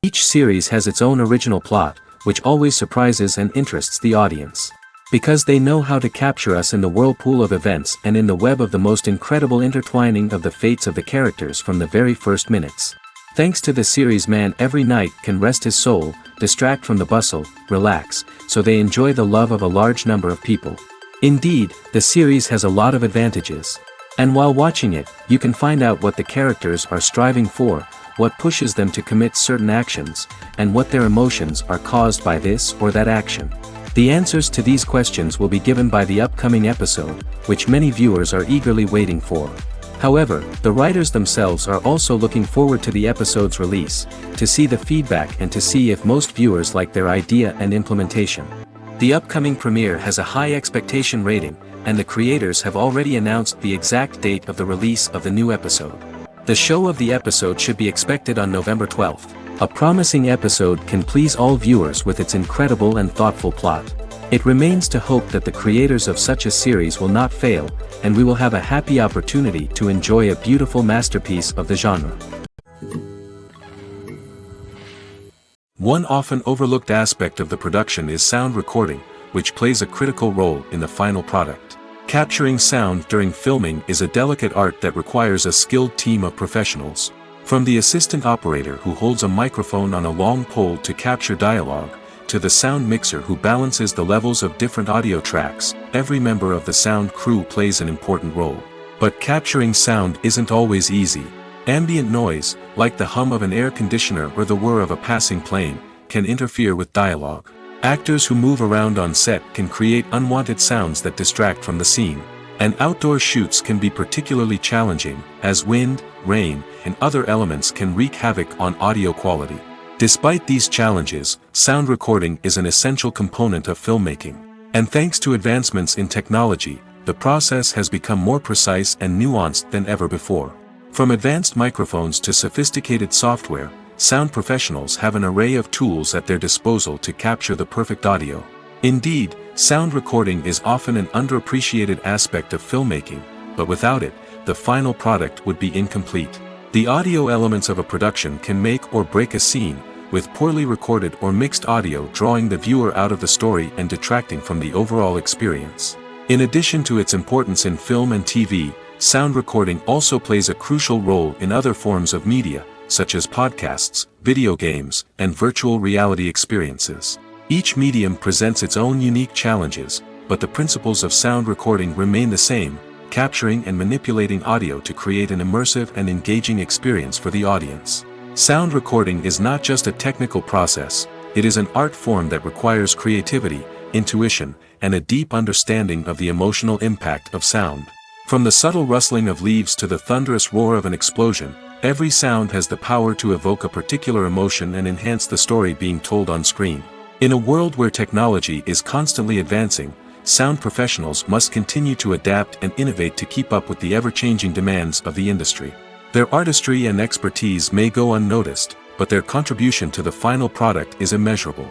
Each series has its own original plot, which always surprises and interests the audience. Because they know how to capture us in the whirlpool of events and in the web of the most incredible intertwining of the fates of the characters from the very first minutes. Thanks to the series, man every night can rest his soul, distract from the bustle, relax, so they enjoy the love of a large number of people. Indeed, the series has a lot of advantages. And while watching it, you can find out what the characters are striving for, what pushes them to commit certain actions, and what their emotions are caused by this or that action. The answers to these questions will be given by the upcoming episode, which many viewers are eagerly waiting for. However, the writers themselves are also looking forward to the episode's release, to see the feedback and to see if most viewers like their idea and implementation. The upcoming premiere has a high expectation rating, and the creators have already announced the exact date of the release of the new episode. The show of the episode should be expected on November 12th. A promising episode can please all viewers with its incredible and thoughtful plot. It remains to hope that the creators of such a series will not fail, and we will have a happy opportunity to enjoy a beautiful masterpiece of the genre. One often overlooked aspect of the production is sound recording, which plays a critical role in the final product. Capturing sound during filming is a delicate art that requires a skilled team of professionals. From the assistant operator who holds a microphone on a long pole to capture dialogue, to the sound mixer who balances the levels of different audio tracks, every member of the sound crew plays an important role. But capturing sound isn't always easy. Ambient noise, like the hum of an air conditioner or the whir of a passing plane, can interfere with dialogue. Actors who move around on set can create unwanted sounds that distract from the scene. And outdoor shoots can be particularly challenging, as wind, rain, and other elements can wreak havoc on audio quality. Despite these challenges, sound recording is an essential component of filmmaking. And thanks to advancements in technology, the process has become more precise and nuanced than ever before. From advanced microphones to sophisticated software, sound professionals have an array of tools at their disposal to capture the perfect audio. Indeed, sound recording is often an underappreciated aspect of filmmaking, but without it, the final product would be incomplete. The audio elements of a production can make or break a scene, with poorly recorded or mixed audio drawing the viewer out of the story and detracting from the overall experience. In addition to its importance in film and TV, sound recording also plays a crucial role in other forms of media, such as podcasts, video games, and virtual reality experiences. Each medium presents its own unique challenges, but the principles of sound recording remain the same, capturing and manipulating audio to create an immersive and engaging experience for the audience. Sound recording is not just a technical process, it is an art form that requires creativity, intuition, and a deep understanding of the emotional impact of sound. From the subtle rustling of leaves to the thunderous roar of an explosion, every sound has the power to evoke a particular emotion and enhance the story being told on screen. In a world where technology is constantly advancing, sound professionals must continue to adapt and innovate to keep up with the ever-changing demands of the industry. Their artistry and expertise may go unnoticed, but their contribution to the final product is immeasurable.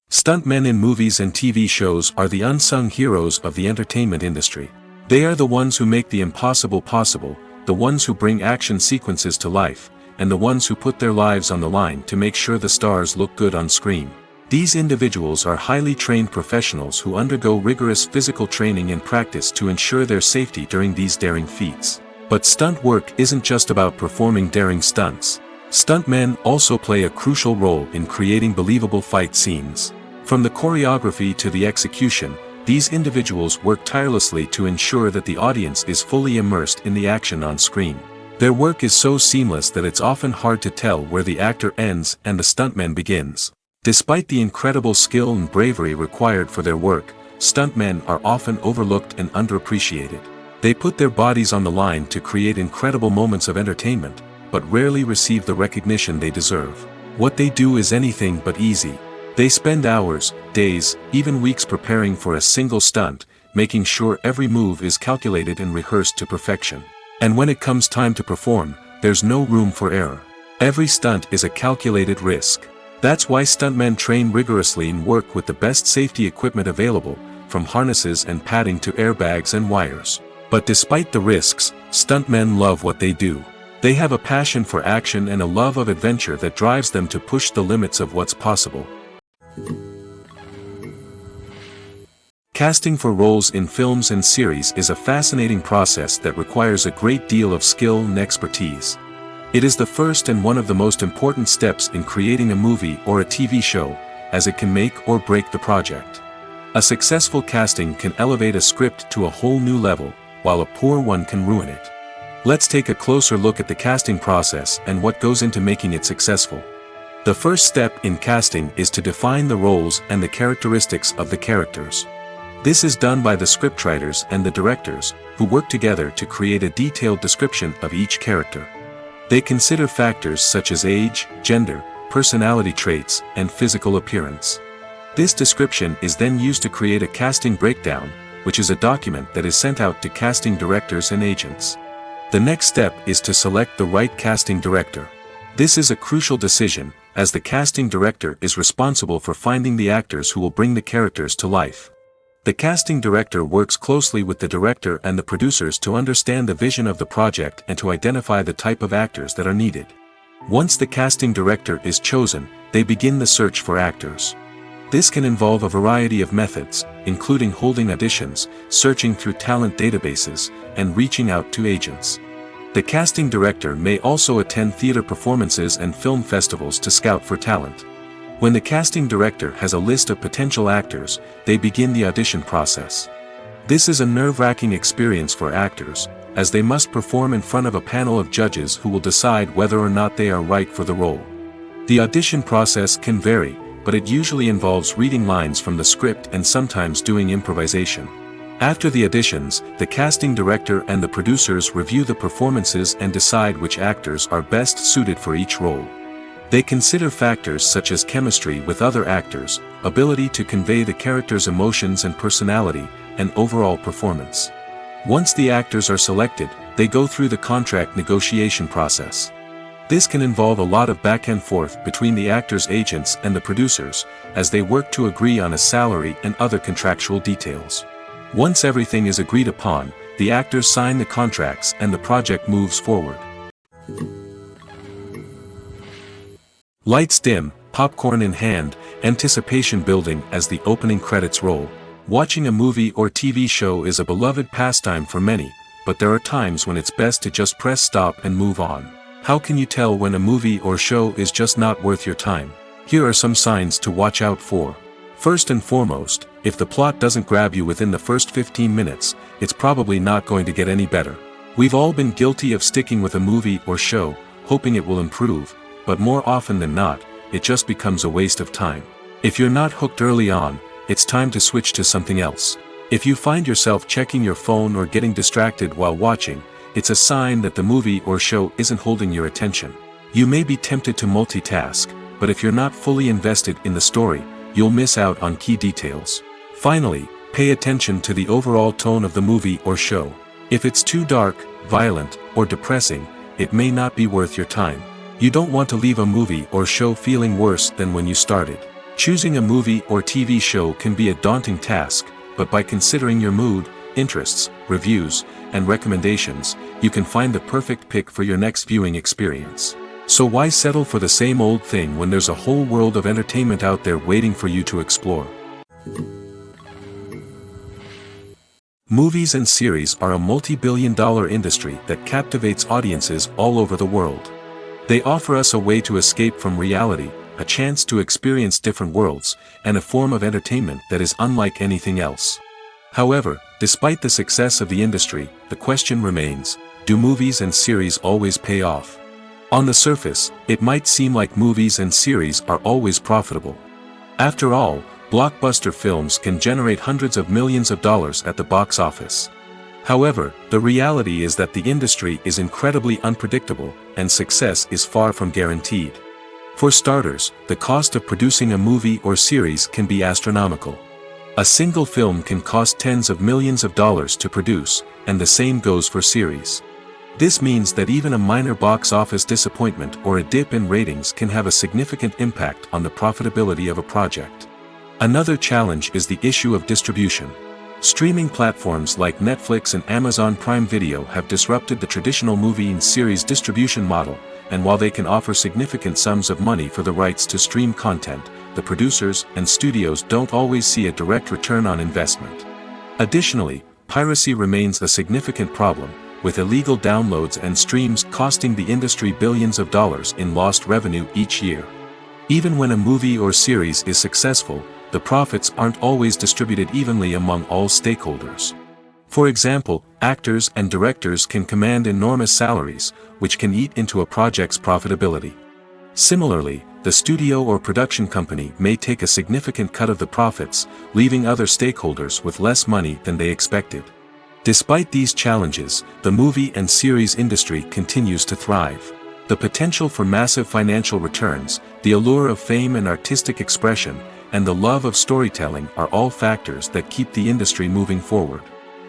Stuntmen in movies and TV shows are the unsung heroes of the entertainment industry. They are the ones who make the impossible possible, the ones who bring action sequences to life, and the ones who put their lives on the line to make sure the stars look good on screen. These individuals are highly trained professionals who undergo rigorous physical training and practice to ensure their safety during these daring feats. But stunt work isn't just about performing daring stunts. Stuntmen also play a crucial role in creating believable fight scenes. From the choreography to the execution, these individuals work tirelessly to ensure that the audience is fully immersed in the action on screen. Their work is so seamless that it's often hard to tell where the actor ends and the stuntman begins. Despite the incredible skill and bravery required for their work, stuntmen are often overlooked and underappreciated. They put their bodies on the line to create incredible moments of entertainment, but rarely receive the recognition they deserve. What they do is anything but easy. They spend hours, days, even weeks preparing for a single stunt, making sure every move is calculated and rehearsed to perfection. And when it comes time to perform, there's no room for error. Every stunt is a calculated risk. That's why stuntmen train rigorously and work with the best safety equipment available, from harnesses and padding to airbags and wires. But despite the risks, stuntmen love what they do. They have a passion for action and a love of adventure that drives them to push the limits of what's possible. Casting for roles in films and series is a fascinating process that requires a great deal of skill and expertise. It is the first and one of the most important steps in creating a movie or a TV show, as it can make or break the project. A successful casting can elevate a script to a whole new level, while a poor one can ruin it. Let's take a closer look at the casting process and what goes into making it successful. The first step in casting is to define the roles and the characteristics of the characters. This is done by the scriptwriters and the directors, who work together to create a detailed description of each character. They consider factors such as age, gender, personality traits, and physical appearance. This description is then used to create a casting breakdown, which is a document that is sent out to casting directors and agents. The next step is to select the right casting director. This is a crucial decision, as the casting director is responsible for finding the actors who will bring the characters to life. The casting director works closely with the director and the producers to understand the vision of the project and to identify the type of actors that are needed. Once the casting director is chosen, they begin the search for actors. This can involve a variety of methods, including holding auditions, searching through talent databases, and reaching out to agents. The casting director may also attend theater performances and film festivals to scout for talent. When the casting director has a list of potential actors, they begin the audition process. This is a nerve-wracking experience for actors, as they must perform in front of a panel of judges who will decide whether or not they are right for the role. The audition process can vary, but it usually involves reading lines from the script and sometimes doing improvisation. After the auditions, the casting director and the producers review the performances and decide which actors are best suited for each role. They consider factors such as chemistry with other actors, ability to convey the character's emotions and personality, and overall performance. Once the actors are selected, they go through the contract negotiation process. This can involve a lot of back and forth between the actors' agents and the producers, as they work to agree on a salary and other contractual details. Once everything is agreed upon, the actors sign the contracts and the project moves forward. Lights dim, popcorn in hand, anticipation building as the opening credits roll. Watching a movie or TV show is a beloved pastime for many, but there are times when it's best to just press stop and move on. How can you tell when a movie or show is just not worth your time? Here are some signs to watch out for. First and foremost, if the plot doesn't grab you within the first 15 minutes, it's probably not going to get any better. We've all been guilty of sticking with a movie or show, hoping it will improve, but more often than not, it just becomes a waste of time. If you're not hooked early on, it's time to switch to something else. If you find yourself checking your phone or getting distracted while watching, it's a sign that the movie or show isn't holding your attention. You may be tempted to multitask, but if you're not fully invested in the story, you'll miss out on key details. Finally, pay attention to the overall tone of the movie or show. If it's too dark, violent, or depressing, it may not be worth your time. You don't want to leave a movie or show feeling worse than when you started. Choosing a movie or TV show can be a daunting task, but by considering your mood, interests, reviews, and recommendations, you can find the perfect pick for your next viewing experience. So why settle for the same old thing when there's a whole world of entertainment out there waiting for you to explore? Movies and series are a multi-billion-dollar industry that captivates audiences all over the world. They offer us a way to escape from reality, a chance to experience different worlds, and a form of entertainment that is unlike anything else. However, despite the success of the industry, the question remains, do movies and series always pay off? On the surface, it might seem like movies and series are always profitable. After all, blockbuster films can generate hundreds of millions of dollars at the box office. However, the reality is that the industry is incredibly unpredictable, and success is far from guaranteed. For starters, the cost of producing a movie or series can be astronomical. A single film can cost tens of millions of dollars to produce, and the same goes for series. This means that even a minor box office disappointment or a dip in ratings can have a significant impact on the profitability of a project. Another challenge is the issue of distribution. Streaming platforms like Netflix and Amazon Prime Video have disrupted the traditional movie and series distribution model, and while they can offer significant sums of money for the rights to stream content, the producers and studios don't always see a direct return on investment. Additionally, piracy remains a significant problem, with illegal downloads and streams costing the industry billions of dollars in lost revenue each year. Even when a movie or series is successful, the profits aren't always distributed evenly among all stakeholders. For example, actors and directors can command enormous salaries, which can eat into a project's profitability. Similarly, the studio or production company may take a significant cut of the profits, leaving other stakeholders with less money than they expected. Despite these challenges, the movie and series industry continues to thrive. The potential for massive financial returns, the allure of fame and artistic expression, and the love of storytelling are all factors that keep the industry moving forward.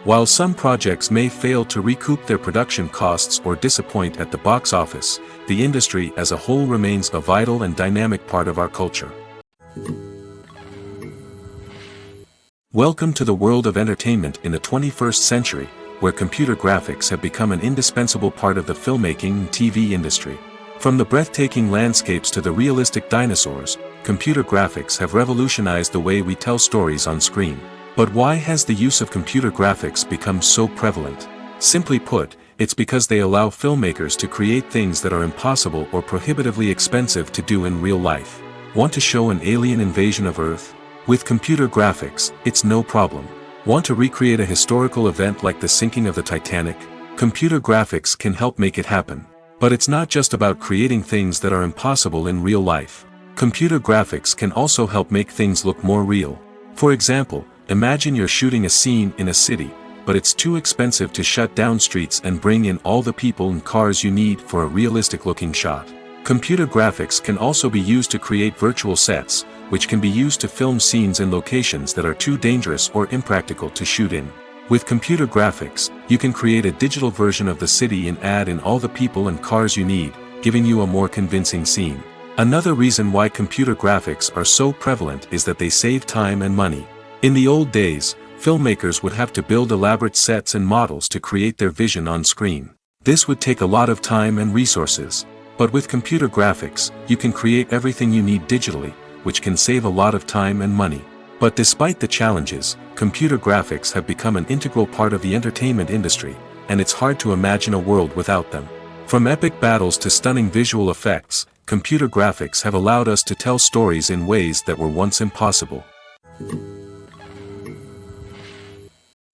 While some projects may fail to recoup their production costs or disappoint at the box office, the industry as a whole remains a vital and dynamic part of our culture. Welcome to the world of entertainment in the 21st century, where computer graphics have become an indispensable part of the filmmaking and TV industry. From the breathtaking landscapes to the realistic dinosaurs, computer graphics have revolutionized the way we tell stories on screen. But why has the use of computer graphics become so prevalent? Simply put, it's because they allow filmmakers to create things that are impossible or prohibitively expensive to do in real life. Want to show an alien invasion of Earth? With computer graphics, it's no problem. Want to recreate a historical event like the sinking of the Titanic? Computer graphics can help make it happen. But it's not just about creating things that are impossible in real life. Computer graphics can also help make things look more real. For example, imagine you're shooting a scene in a city, but it's too expensive to shut down streets and bring in all the people and cars you need for a realistic-looking shot. Computer graphics can also be used to create virtual sets, which can be used to film scenes in locations that are too dangerous or impractical to shoot in. With computer graphics, you can create a digital version of the city and add in all the people and cars you need, giving you a more convincing scene. Another reason why computer graphics are so prevalent is that they save time and money. In the old days, filmmakers would have to build elaborate sets and models to create their vision on screen. This would take a lot of time and resources. But with computer graphics, you can create everything you need digitally, which can save a lot of time and money. But despite the challenges, computer graphics have become an integral part of the entertainment industry, and it's hard to imagine a world without them. From epic battles to stunning visual effects, computer graphics have allowed us to tell stories in ways that were once impossible.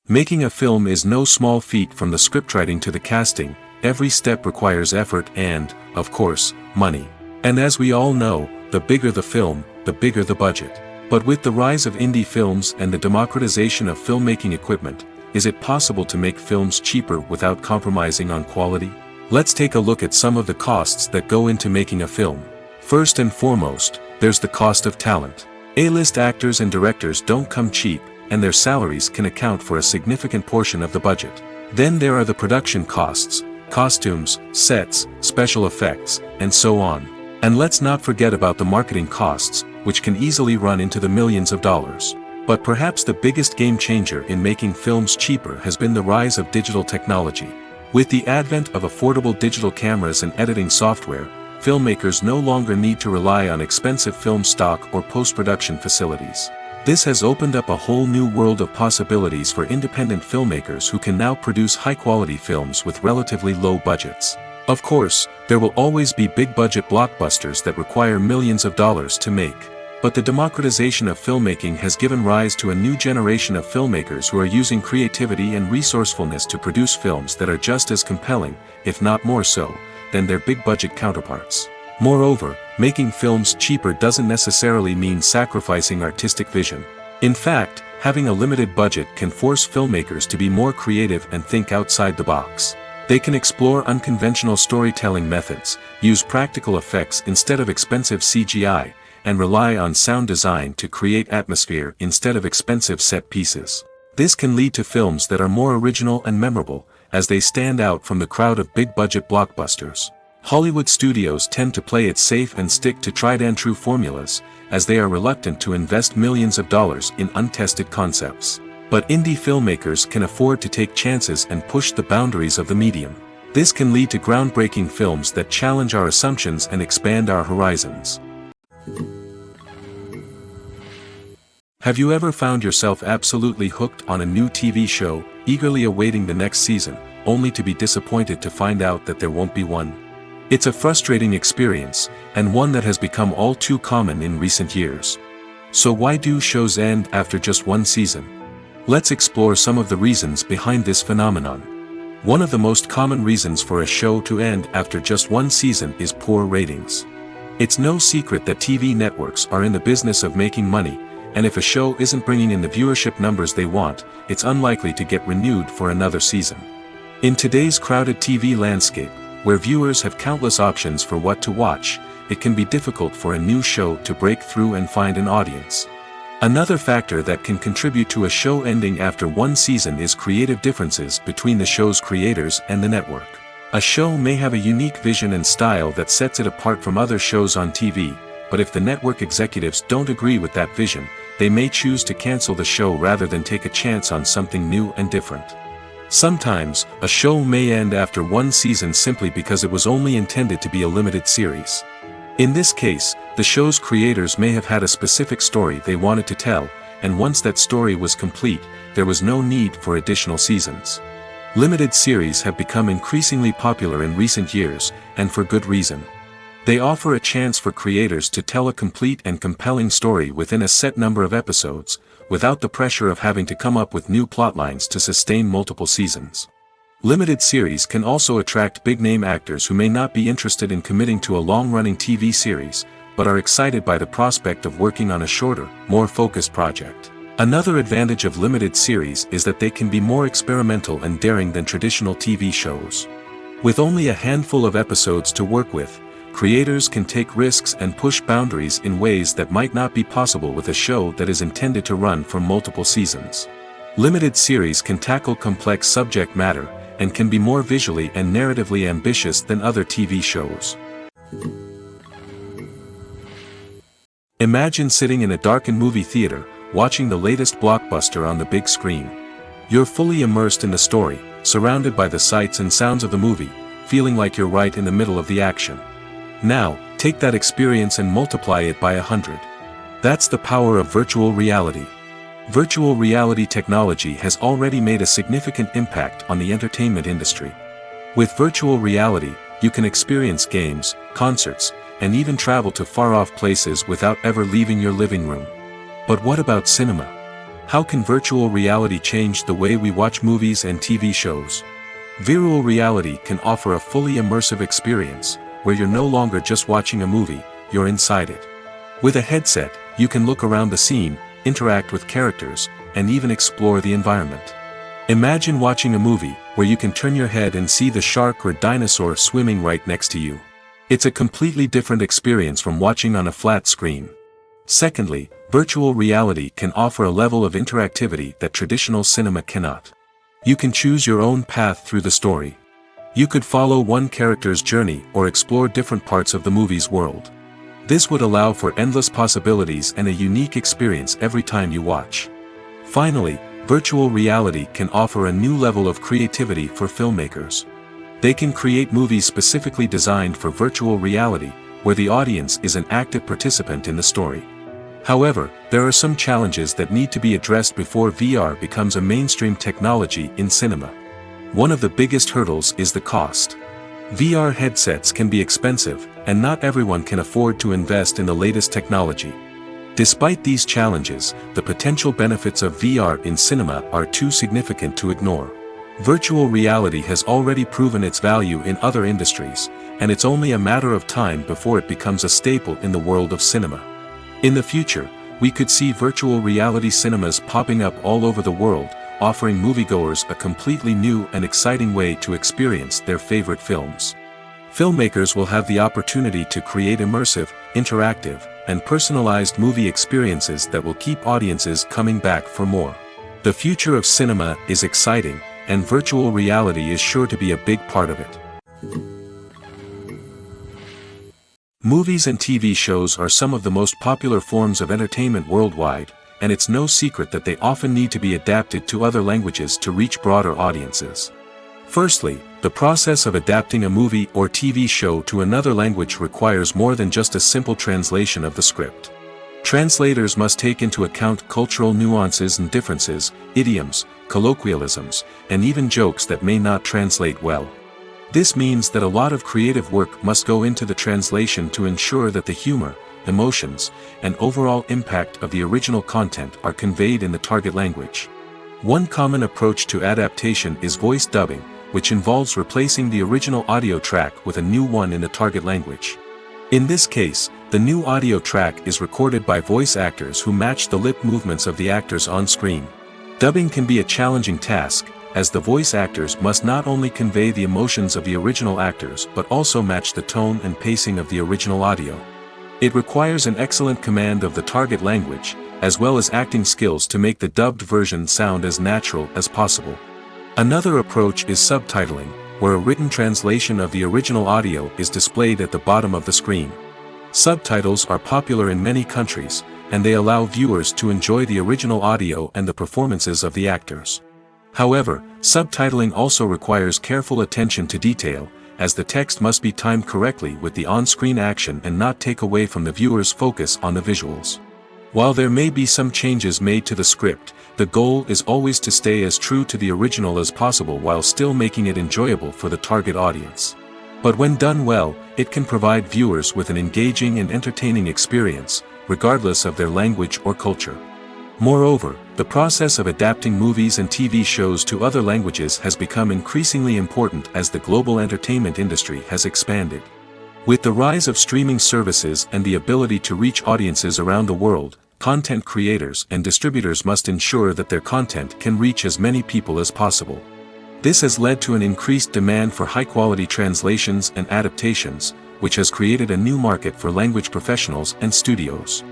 Making a film is no small feat. From the scriptwriting to the casting, every step requires effort and, of course, money. And as we all know, the bigger the film, the bigger the budget. But with the rise of indie films and the democratization of filmmaking equipment, is it possible to make films cheaper without compromising on quality? Let's take a look at some of the costs that go into making a film. First and foremost, there's the cost of talent. A-list actors and directors don't come cheap, and their salaries can account for a significant portion of the budget. Then there are the production costs, costumes, sets, special effects, and so on. And let's not forget about the marketing costs, which can easily run into the millions of dollars. But perhaps the biggest game changer in making films cheaper has been the rise of digital technology. With the advent of affordable digital cameras and editing software, filmmakers no longer need to rely on expensive film stock or post-production facilities. This has opened up a whole new world of possibilities for independent filmmakers who can now produce high-quality films with relatively low budgets. Of course, there will always be big-budget blockbusters that require millions of dollars to make. But the democratization of filmmaking has given rise to a new generation of filmmakers who are using creativity and resourcefulness to produce films that are just as compelling, if not more so, than their big-budget counterparts. Moreover, making films cheaper doesn't necessarily mean sacrificing artistic vision. In fact, having a limited budget can force filmmakers to be more creative and think outside the box. They can explore unconventional storytelling methods, use practical effects instead of expensive CGI, and rely on sound design to create atmosphere instead of expensive set pieces. This can lead to films that are more original and memorable, as they stand out from the crowd of big-budget blockbusters. Hollywood studios tend to play it safe and stick to tried-and-true formulas, as they are reluctant to invest millions of dollars in untested concepts. But indie filmmakers can afford to take chances and push the boundaries of the medium. This can lead to groundbreaking films that challenge our assumptions and expand our horizons. Have you ever found yourself absolutely hooked on a new TV show, eagerly awaiting the next season, only to be disappointed to find out that there won't be one? It's a frustrating experience, and one that has become all too common in recent years. So why do shows end after just one season? Let's explore some of the reasons behind this phenomenon. One of the most common reasons for a show to end after just one season is poor ratings. It's no secret that TV networks are in the business of making money, and if a show isn't bringing in the viewership numbers they want, it's unlikely to get renewed for another season. In today's crowded TV landscape, where viewers have countless options for what to watch, it can be difficult for a new show to break through and find an audience. Another factor that can contribute to a show ending after one season is creative differences between the show's creators and the network. A show may have a unique vision and style that sets it apart from other shows on TV, but if the network executives don't agree with that vision, they may choose to cancel the show rather than take a chance on something new and different. Sometimes, a show may end after one season simply because it was only intended to be a limited series. In this case, the show's creators may have had a specific story they wanted to tell, and once that story was complete, there was no need for additional seasons. Limited series have become increasingly popular in recent years, and for good reason. They offer a chance for creators to tell a complete and compelling story within a set number of episodes, without the pressure of having to come up with new plotlines to sustain multiple seasons. Limited series can also attract big-name actors who may not be interested in committing to a long-running TV series, but are excited by the prospect of working on a shorter, more focused project. Another advantage of limited series is that they can be more experimental and daring than traditional TV shows. With only a handful of episodes to work with, creators can take risks and push boundaries in ways that might not be possible with a show that is intended to run for multiple seasons. Limited series can tackle complex subject matter, and can be more visually and narratively ambitious than other TV shows. Imagine sitting in a darkened movie theater, watching the latest blockbuster on the big screen. You're fully immersed in the story, surrounded by the sights and sounds of the movie, feeling like you're right in the middle of the action. Now, take that experience and multiply it by 100. That's the power of virtual reality. Virtual reality technology has already made a significant impact on the entertainment industry. With virtual reality, you can experience games, concerts, and even travel to far-off places without ever leaving your living room. But what about cinema? How can virtual reality change the way we watch movies and TV shows? Virtual reality can offer a fully immersive experience, where you're no longer just watching a movie, you're inside it. With a headset, you can look around the scene, interact with characters, and even explore the environment. Imagine watching a movie where you can turn your head and see the shark or dinosaur swimming right next to you. It's a completely different experience from watching on a flat screen. Secondly, virtual reality can offer a level of interactivity that traditional cinema cannot. You can choose your own path through the story. You could follow one character's journey or explore different parts of the movie's world. This would allow for endless possibilities and a unique experience every time you watch. Finally, virtual reality can offer a new level of creativity for filmmakers. They can create movies specifically designed for virtual reality, where the audience is an active participant in the story. However, there are some challenges that need to be addressed before VR becomes a mainstream technology in cinema. One of the biggest hurdles is the cost. VR headsets can be expensive, and not everyone can afford to invest in the latest technology. Despite these challenges, the potential benefits of VR in cinema are too significant to ignore. Virtual reality has already proven its value in other industries, and it's only a matter of time before it becomes a staple in the world of cinema. In the future, we could see virtual reality cinemas popping up all over the world, offering moviegoers a completely new and exciting way to experience their favorite films. Filmmakers will have the opportunity to create immersive, interactive, and personalized movie experiences that will keep audiences coming back for more. The future of cinema is exciting, and virtual reality is sure to be a big part of it. Movies and TV shows are some of the most popular forms of entertainment worldwide, and it's no secret that they often need to be adapted to other languages to reach broader audiences. Firstly, the process of adapting a movie or TV show to another language requires more than just a simple translation of the script. Translators must take into account cultural nuances and differences, idioms, colloquialisms, and even jokes that may not translate well. This means that a lot of creative work must go into the translation to ensure that the humor, emotions, and overall impact of the original content are conveyed in the target language. One common approach to adaptation is voice dubbing, which involves replacing the original audio track with a new one in the target language. In this case, the new audio track is recorded by voice actors who match the lip movements of the actors on screen. Dubbing can be a challenging task, as the voice actors must not only convey the emotions of the original actors but also match the tone and pacing of the original audio. It requires an excellent command of the target language, as well as acting skills to make the dubbed version sound as natural as possible. Another approach is subtitling, where a written translation of the original audio is displayed at the bottom of the screen. Subtitles are popular in many countries, and they allow viewers to enjoy the original audio and the performances of the actors. However, subtitling also requires careful attention to detail, as the text must be timed correctly with the on-screen action and not take away from the viewer's focus on the visuals. While there may be some changes made to the script, the goal is always to stay as true to the original as possible while still making it enjoyable for the target audience. But when done well, it can provide viewers with an engaging and entertaining experience, regardless of their language or culture. Moreover, the process of adapting movies and TV shows to other languages has become increasingly important as the global entertainment industry has expanded. With the rise of streaming services and the ability to reach audiences around the world, content creators and distributors must ensure that their content can reach as many people as possible. This has led to an increased demand for high-quality translations and adaptations, which has created a new market for language professionals and studios.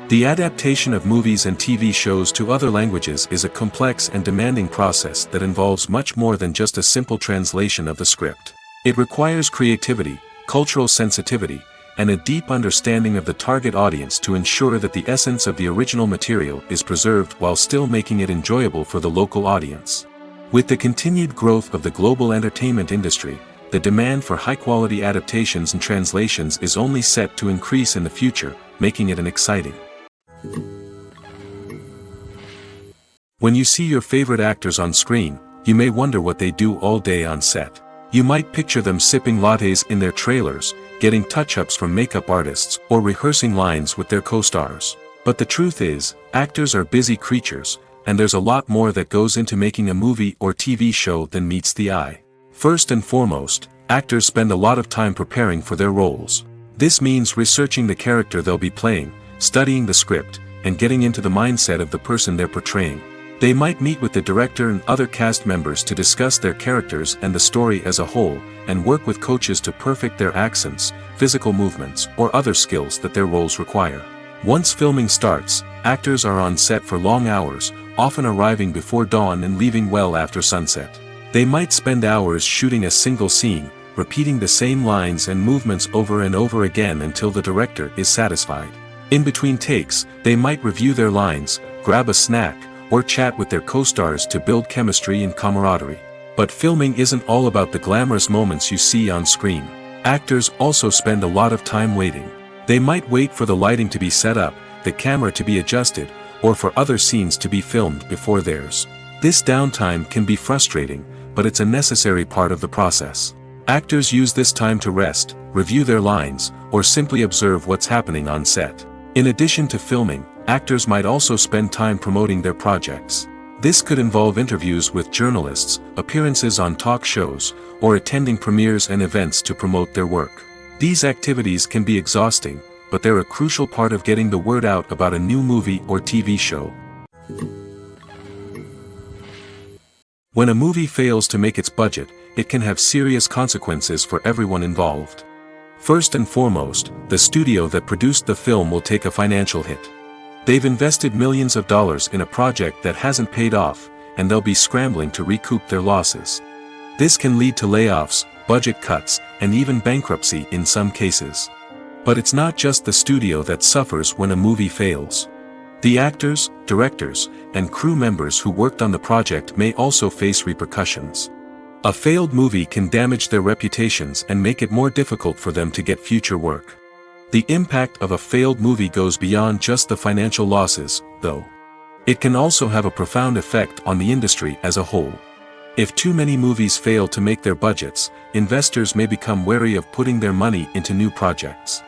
The adaptation of movies and TV shows to other languages is a complex and demanding process that involves much more than just a simple translation of the script. It requires creativity, cultural sensitivity, and a deep understanding of the target audience to ensure that the essence of the original material is preserved while still making it enjoyable for the local audience. With the continued growth of the global entertainment industry, the demand for high-quality adaptations and translations is only set to increase in the future, making it an exciting. When you see your favorite actors on screen, you may wonder what they do all day on set. You might picture them sipping lattes in their trailers, getting touch-ups from makeup artists, or rehearsing lines with their co-stars. But the truth is, actors are busy creatures, and there's a lot more that goes into making a movie or TV show than meets the eye. First and foremost, actors spend a lot of time preparing for their roles. This means researching the character they'll be playing, studying the script, and getting into the mindset of the person they're portraying. They might meet with the director and other cast members to discuss their characters and the story as a whole, and work with coaches to perfect their accents, physical movements, or other skills that their roles require. Once filming starts, actors are on set for long hours, often arriving before dawn and leaving well after sunset. They might spend hours shooting a single scene, repeating the same lines and movements over and over again until the director is satisfied. In between takes, they might review their lines, grab a snack, or chat with their co-stars to build chemistry and camaraderie. But filming isn't all about the glamorous moments you see on screen. Actors also spend a lot of time waiting. They might wait for the lighting to be set up, the camera to be adjusted, or for other scenes to be filmed before theirs. This downtime can be frustrating, but it's a necessary part of the process. Actors use this time to rest, review their lines, or simply observe what's happening on set. In addition to filming, actors might also spend time promoting their projects. This could involve interviews with journalists, appearances on talk shows, or attending premieres and events to promote their work. These activities can be exhausting, but they're a crucial part of getting the word out about a new movie or TV show. When a movie fails to make its budget, it can have serious consequences for everyone involved. First and foremost, the studio that produced the film will take a financial hit. They've invested millions of dollars in a project that hasn't paid off, and they'll be scrambling to recoup their losses. This can lead to layoffs, budget cuts, and even bankruptcy in some cases. But it's not just the studio that suffers when a movie fails. The actors, directors, and crew members who worked on the project may also face repercussions. A failed movie can damage their reputations and make it more difficult for them to get future work. The impact of a failed movie goes beyond just the financial losses, though. It can also have a profound effect on the industry as a whole. If too many movies fail to make their budgets, investors may become wary of putting their money into new projects.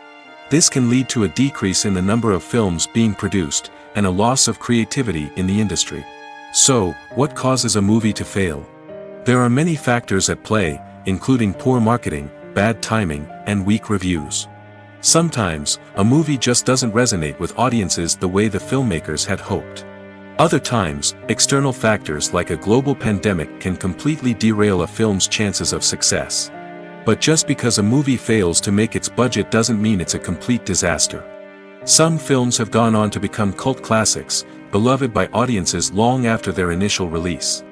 This can lead to a decrease in the number of films being produced, and a loss of creativity in the industry. So, what causes a movie to fail? There are many factors at play, including poor marketing, bad timing, and weak reviews. Sometimes, a movie just doesn't resonate with audiences the way the filmmakers had hoped. Other times, external factors like a global pandemic can completely derail a film's chances of success. But just because a movie fails to make its budget doesn't mean it's a complete disaster. Some films have gone on to become cult classics, beloved by audiences long after their initial release.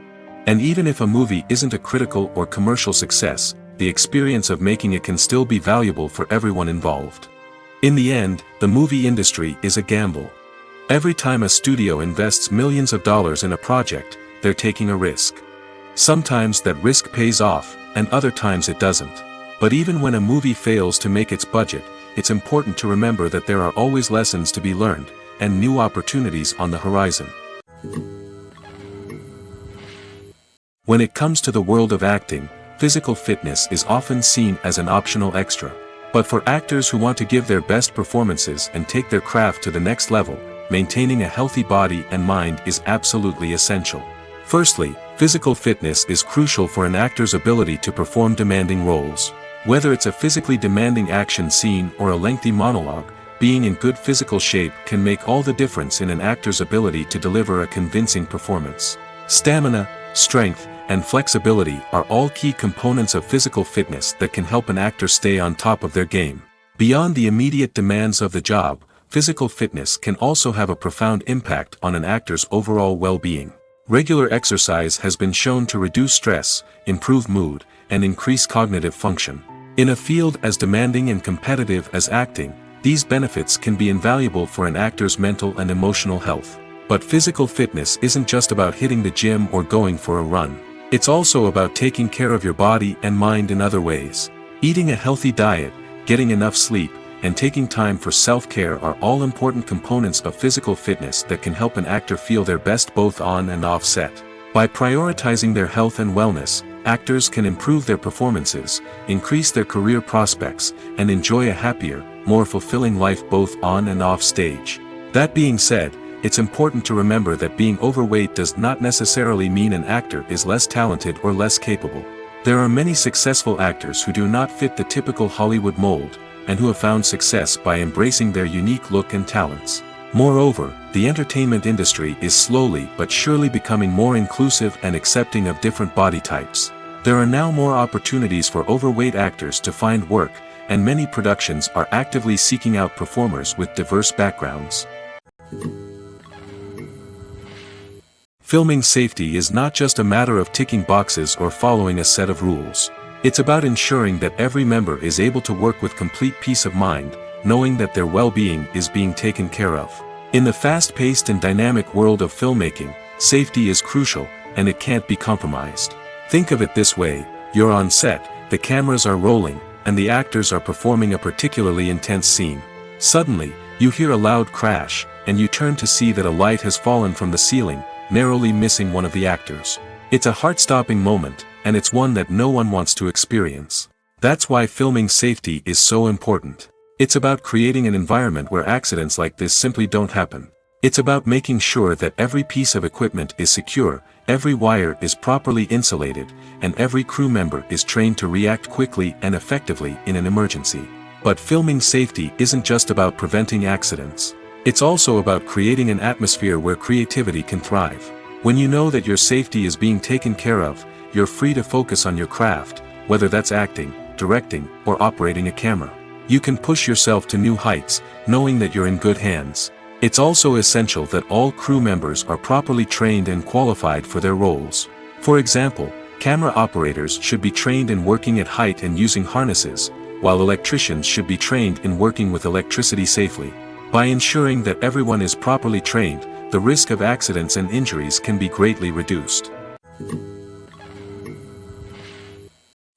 And even if a movie isn't a critical or commercial success, the experience of making it can still be valuable for everyone involved. In the end, the movie industry is a gamble. Every time a studio invests millions of dollars in a project, they're taking a risk. Sometimes that risk pays off, and other times it doesn't. But even when a movie fails to make its budget, it's important to remember that there are always lessons to be learned, and new opportunities on the horizon. When it comes to the world of acting, physical fitness is often seen as an optional extra. But for actors who want to give their best performances and take their craft to the next level, maintaining a healthy body and mind is absolutely essential. Firstly, physical fitness is crucial for an actor's ability to perform demanding roles. Whether it's a physically demanding action scene or a lengthy monologue, being in good physical shape can make all the difference in an actor's ability to deliver a convincing performance. Stamina, strength, and flexibility are all key components of physical fitness that can help an actor stay on top of their game. Beyond the immediate demands of the job, physical fitness can also have a profound impact on an actor's overall well-being. Regular exercise has been shown to reduce stress, improve mood, and increase cognitive function. In a field as demanding and competitive as acting, these benefits can be invaluable for an actor's mental and emotional health. But physical fitness isn't just about hitting the gym or going for a run. It's also about taking care of your body and mind in other ways. Eating a healthy diet, getting enough sleep, and taking time for self-care are all important components of physical fitness that can help an actor feel their best both on and off set. By prioritizing their health and wellness, actors can improve their performances, increase their career prospects, and enjoy a happier, more fulfilling life both on and off stage. That being said, it's important to remember that being overweight does not necessarily mean an actor is less talented or less capable. There are many successful actors who do not fit the typical Hollywood mold, and who have found success by embracing their unique look and talents. Moreover, the entertainment industry is slowly but surely becoming more inclusive and accepting of different body types. There are now more opportunities for overweight actors to find work, and many productions are actively seeking out performers with diverse backgrounds. Filming safety is not just a matter of ticking boxes or following a set of rules. It's about ensuring that every member is able to work with complete peace of mind, knowing that their well-being is being taken care of. In the fast-paced and dynamic world of filmmaking, safety is crucial, and it can't be compromised. Think of it this way: you're on set, the cameras are rolling, and the actors are performing a particularly intense scene. Suddenly, You hear a loud crash, and you turn to see that a light has fallen from the ceiling, narrowly missing one of the actors. It's a heart-stopping moment, and it's one that no one wants to experience. That's why filming safety is so important. It's about creating an environment where accidents like this simply don't happen. It's about making sure that every piece of equipment is secure, every wire is properly insulated, and every crew member is trained to react quickly and effectively in an emergency. But filming safety isn't just about preventing accidents. It's also about creating an atmosphere where creativity can thrive. When you know that your safety is being taken care of, you're free to focus on your craft, whether that's acting, directing, or operating a camera. You can push yourself to new heights, knowing that you're in good hands. It's also essential that all crew members are properly trained and qualified for their roles. For example, camera operators should be trained in working at height and using harnesses, while electricians should be trained in working with electricity safely. By ensuring that everyone is properly trained, the risk of accidents and injuries can be greatly reduced.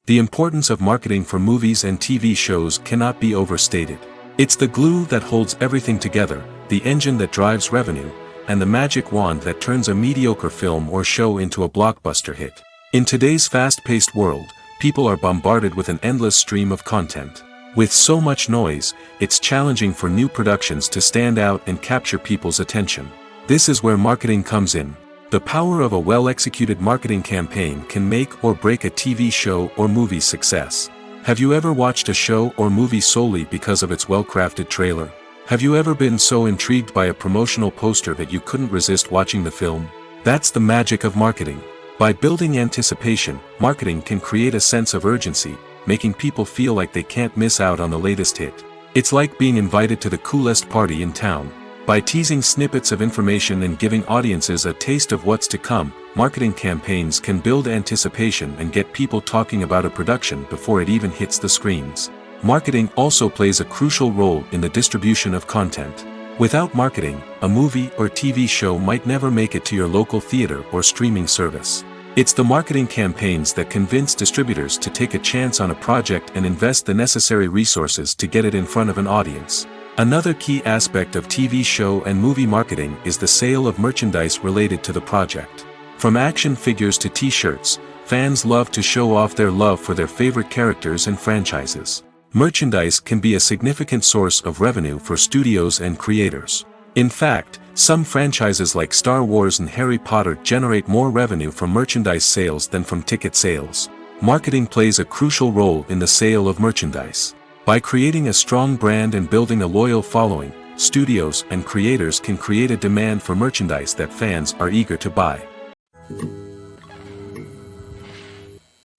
The importance of marketing for movies and TV shows cannot be overstated. It's the glue that holds everything together, the engine that drives revenue, and the magic wand that turns a mediocre film or show into a blockbuster hit. In today's fast-paced world, people are bombarded with an endless stream of content. With so much noise, it's challenging for new productions to stand out and capture people's attention. This is where marketing comes in. The power of a well-executed marketing campaign can make or break a TV show or movie's success. Have you ever watched a show or movie solely because of its well-crafted trailer? Have you ever been so intrigued by a promotional poster that you couldn't resist watching the film? That's the magic of marketing. By building anticipation, marketing can create a sense of urgency, making people feel like they can't miss out on the latest hit. It's like being invited to the coolest party in town. By teasing snippets of information and giving audiences a taste of what's to come, marketing campaigns can build anticipation and get people talking about a production before it even hits the screens. Marketing also plays a crucial role in the distribution of content. Without marketing, a movie or TV show might never make it to your local theater or streaming service. It's the marketing campaigns that convince distributors to take a chance on a project and invest the necessary resources to get it in front of an audience. Another key aspect of TV show and movie marketing is the sale of merchandise related to the project. From action figures to t-shirts, fans love to show off their love for their favorite characters and franchises. Merchandise can be a significant source of revenue for studios and creators. In fact, some franchises like Star Wars and Harry Potter generate more revenue from merchandise sales than from ticket sales. Marketing plays a crucial role in the sale of merchandise. By creating a strong brand and building a loyal following, studios and creators can create a demand for merchandise that fans are eager to buy.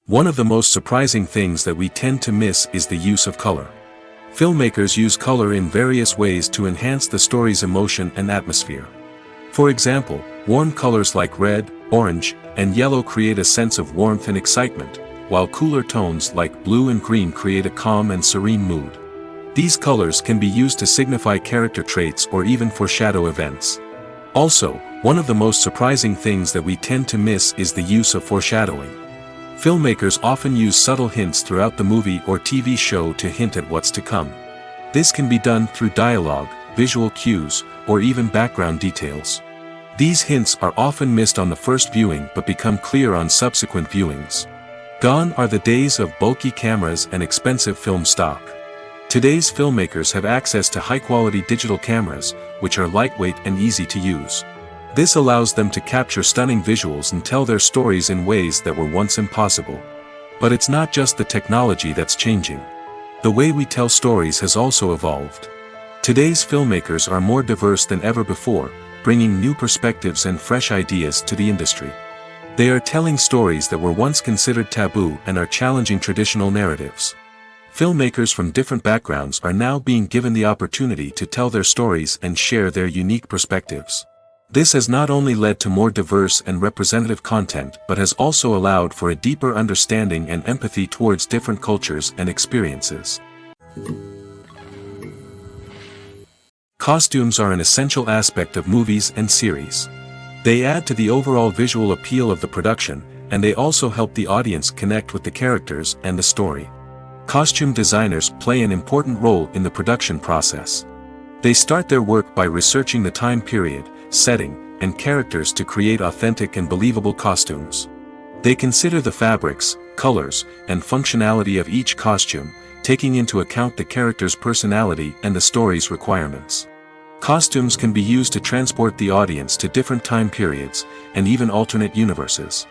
One of the most surprising things that we tend to miss is the use of color. Filmmakers use color in various ways to enhance the story's emotion and atmosphere. For example, warm colors like red, orange, and yellow create a sense of warmth and excitement, while cooler tones like blue and green create a calm and serene mood. These colors can be used to signify character traits or even foreshadow events. Also, one of the most surprising things that we tend to miss is the use of foreshadowing. Filmmakers often use subtle hints throughout the movie or TV show to hint at what's to come. This can be done through dialogue, visual cues, or even background details. These hints are often missed on the first viewing but become clear on subsequent viewings. Gone are the days of bulky cameras and expensive film stock. Today's filmmakers have access to high-quality digital cameras, which are lightweight and easy to use. This allows them to capture stunning visuals and tell their stories in ways that were once impossible. But it's not just the technology that's changing. The way we tell stories has also evolved. Today's filmmakers are more diverse than ever before, bringing new perspectives and fresh ideas to the industry. They are telling stories that were once considered taboo and are challenging traditional narratives. Filmmakers from different backgrounds are now being given the opportunity to tell their stories and share their unique perspectives. This has not only led to more diverse and representative content but has also allowed for a deeper understanding and empathy towards different cultures and experiences. Costumes are an essential aspect of movies and series. They add to the overall visual appeal of the production, and they also help the audience connect with the characters and the story. Costume designers play an important role in the production process. They start their work by researching the time period, setting, and characters to create authentic and believable costumes. They consider the fabrics, colors, and functionality of each costume, taking into account the character's personality and the story's requirements. Costumes can be used to transport the audience to different time periods, and even alternate universes.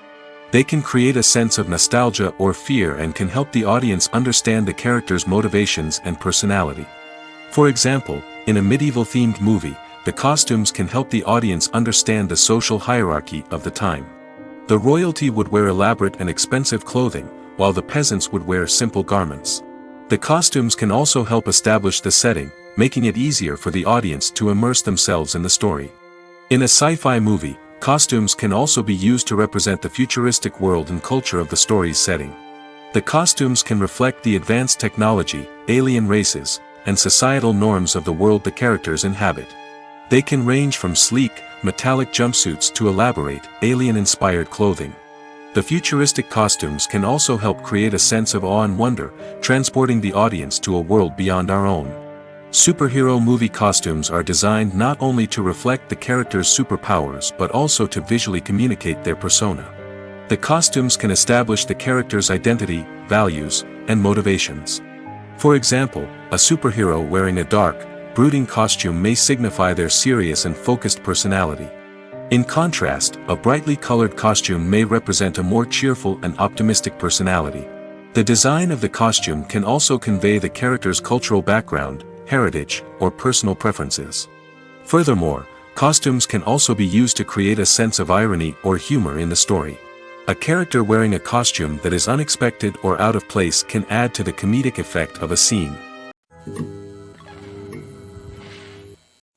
They can create a sense of nostalgia or fear and can help the audience understand the character's motivations and personality. For example, in a medieval-themed movie, the costumes can help the audience understand the social hierarchy of the time. The royalty would wear elaborate and expensive clothing, while the peasants would wear simple garments. The costumes can also help establish the setting, making it easier for the audience to immerse themselves in the story. In a sci-fi movie, costumes can also be used to represent the futuristic world and culture of the story's setting. The costumes can reflect the advanced technology, alien races, and societal norms of the world the characters inhabit. They can range from sleek, metallic jumpsuits to elaborate, alien-inspired clothing. The futuristic costumes can also help create a sense of awe and wonder, transporting the audience to a world beyond our own. Superhero movie costumes are designed not only to reflect the character's superpowers but also to visually communicate their persona. The costumes can establish the character's identity, values, and motivations. For example, a superhero wearing a dark, brooding costume may signify their serious and focused personality. In contrast, a brightly colored costume may represent a more cheerful and optimistic personality. The design of the costume can also convey the character's cultural background, heritage, or personal preferences. Furthermore, costumes can also be used to create a sense of irony or humor in the story. A character wearing a costume that is unexpected or out of place can add to the comedic effect of a scene.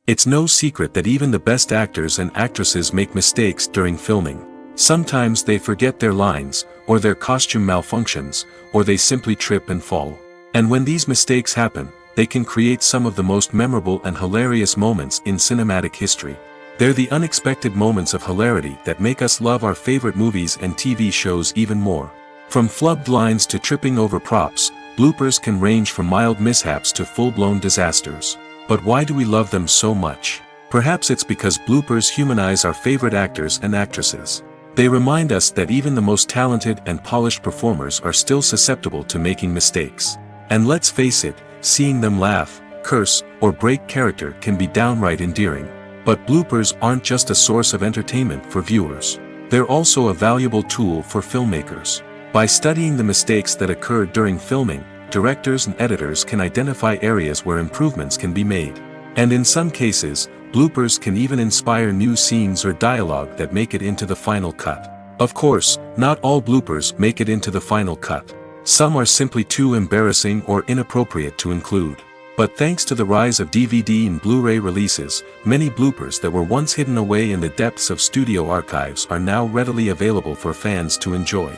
It's no secret that even the best actors and actresses make mistakes during filming. Sometimes they forget their lines, or their costume malfunctions, or they simply trip and fall. And when these mistakes happen, they can create some of the most memorable and hilarious moments in cinematic history. They're the unexpected moments of hilarity that make us love our favorite movies and TV shows even more. From flubbed lines to tripping over props, bloopers can range from mild mishaps to full-blown disasters. But why do we love them so much? Perhaps it's because bloopers humanize our favorite actors and actresses. They remind us that even the most talented and polished performers are still susceptible to making mistakes. And let's face it, seeing them laugh, curse, or break character can be downright endearing. But bloopers aren't just a source of entertainment for viewers. They're also a valuable tool for filmmakers. By studying the mistakes that occurred during filming, directors and editors can identify areas where improvements can be made. And in some cases, bloopers can even inspire new scenes or dialogue that make it into the final cut. Of course, not all bloopers make it into the final cut. Some are simply too embarrassing or inappropriate to include. But thanks to the rise of DVD and Blu-ray releases, many bloopers that were once hidden away in the depths of studio archives are now readily available for fans to enjoy.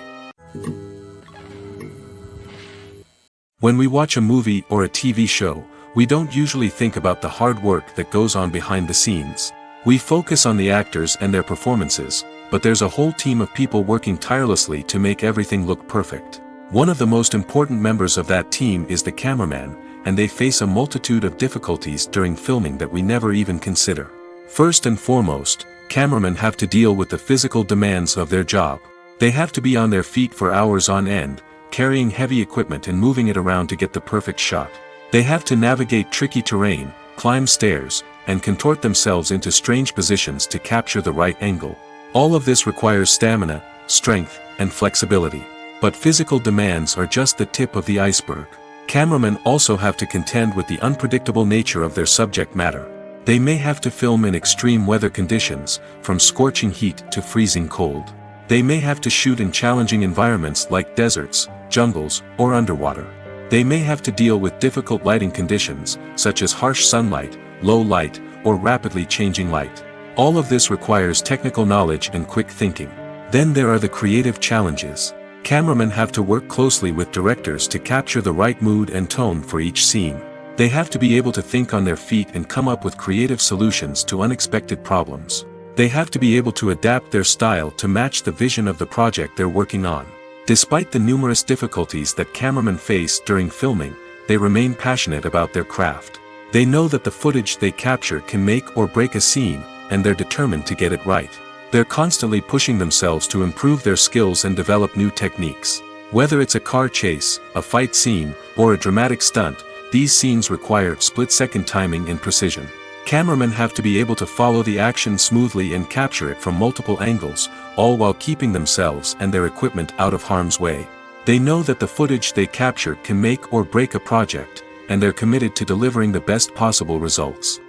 When we watch a movie or a TV show, we don't usually think about the hard work that goes on behind the scenes. We focus on the actors and their performances, but there's a whole team of people working tirelessly to make everything look perfect. One of the most important members of that team is the cameraman, and they face a multitude of difficulties during filming that we never even consider. First and foremost, cameramen have to deal with the physical demands of their job. They have to be on their feet for hours on end, carrying heavy equipment and moving it around to get the perfect shot. They have to navigate tricky terrain, climb stairs, and contort themselves into strange positions to capture the right angle. All of this requires stamina, strength, and flexibility. But physical demands are just the tip of the iceberg. Cameramen also have to contend with the unpredictable nature of their subject matter. They may have to film in extreme weather conditions, from scorching heat to freezing cold. They may have to shoot in challenging environments like deserts, jungles, or underwater. They may have to deal with difficult lighting conditions, such as harsh sunlight, low light, or rapidly changing light. All of this requires technical knowledge and quick thinking. Then there are the creative challenges. Cameramen have to work closely with directors to capture the right mood and tone for each scene. They have to be able to think on their feet and come up with creative solutions to unexpected problems. They have to be able to adapt their style to match the vision of the project they're working on. Despite the numerous difficulties that cameramen face during filming, they remain passionate about their craft. They know that the footage they capture can make or break a scene, and they're determined to get it right. They're constantly pushing themselves to improve their skills and develop new techniques. Whether it's a car chase, a fight scene, or a dramatic stunt, these scenes require split-second timing and precision. Cameramen have to be able to follow the action smoothly and capture it from multiple angles, all while keeping themselves and their equipment out of harm's way. They know that the footage they capture can make or break a project, and they're committed to delivering the best possible results.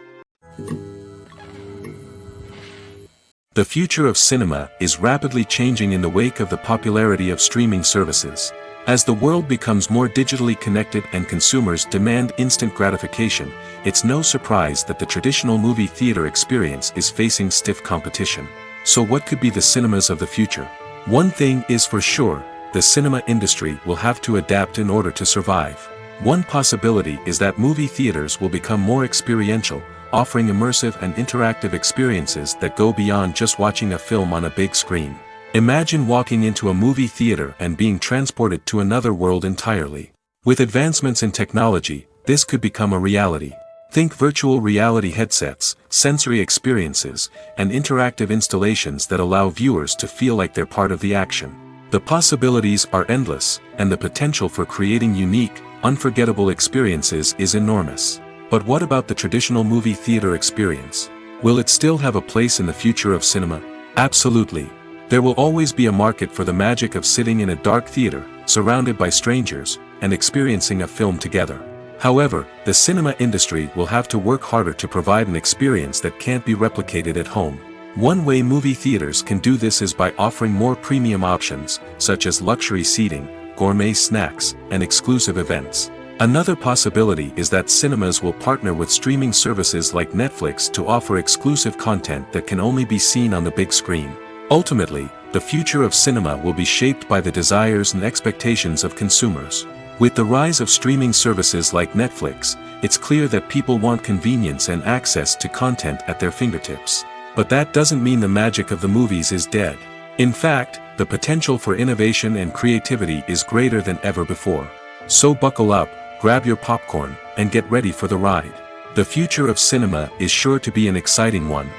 The future of cinema is rapidly changing in the wake of the popularity of streaming services. As the world becomes more digitally connected and consumers demand instant gratification, it's no surprise that the traditional movie theater experience is facing stiff competition. So what could be the cinemas of the future? One thing is for sure, the cinema industry will have to adapt in order to survive. One possibility is that movie theaters will become more experiential, offering immersive and interactive experiences that go beyond just watching a film on a big screen. Imagine walking into a movie theater and being transported to another world entirely. With advancements in technology, this could become a reality. Think virtual reality headsets, sensory experiences, and interactive installations that allow viewers to feel like they're part of the action. The possibilities are endless, and the potential for creating unique, unforgettable experiences is enormous. But what about the traditional movie theater experience? Will it still have a place in the future of cinema? Absolutely. There will always be a market for the magic of sitting in a dark theater, surrounded by strangers, and experiencing a film together. However, the cinema industry will have to work harder to provide an experience that can't be replicated at home. One way movie theaters can do this is by offering more premium options, such as luxury seating, gourmet snacks, and exclusive events. Another possibility is that cinemas will partner with streaming services like Netflix to offer exclusive content that can only be seen on the big screen. Ultimately, the future of cinema will be shaped by the desires and expectations of consumers. With the rise of streaming services like Netflix, it's clear that people want convenience and access to content at their fingertips. But that doesn't mean the magic of the movies is dead. In fact, the potential for innovation and creativity is greater than ever before. So buckle up, grab your popcorn, and get ready for the ride. The future of cinema is sure to be an exciting one.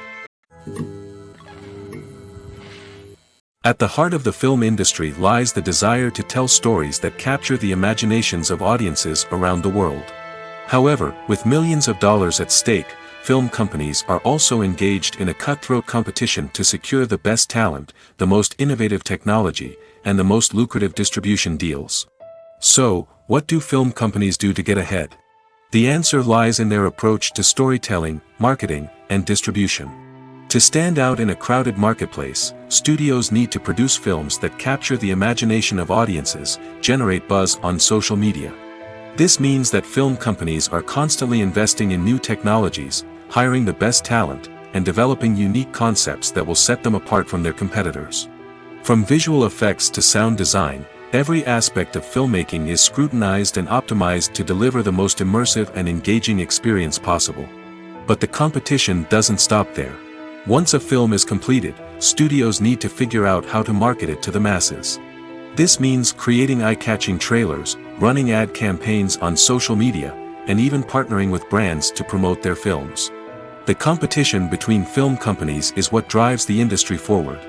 At the heart of the film industry lies the desire to tell stories that capture the imaginations of audiences around the world. However, with millions of dollars at stake, film companies are also engaged in a cutthroat competition to secure the best talent, the most innovative technology, and the most lucrative distribution deals. So, what do film companies do to get ahead? The answer lies in their approach to storytelling, marketing, and distribution. To stand out in a crowded marketplace, studios need to produce films that capture the imagination of audiences, generate buzz on social media. This means that film companies are constantly investing in new technologies, hiring the best talent, and developing unique concepts that will set them apart from their competitors. From visual effects to sound design, every aspect of filmmaking is scrutinized and optimized to deliver the most immersive and engaging experience possible. But the competition doesn't stop there. Once a film is completed, studios need to figure out how to market it to the masses. This means creating eye-catching trailers, running ad campaigns on social media, and even partnering with brands to promote their films. The competition between film companies is what drives the industry forward.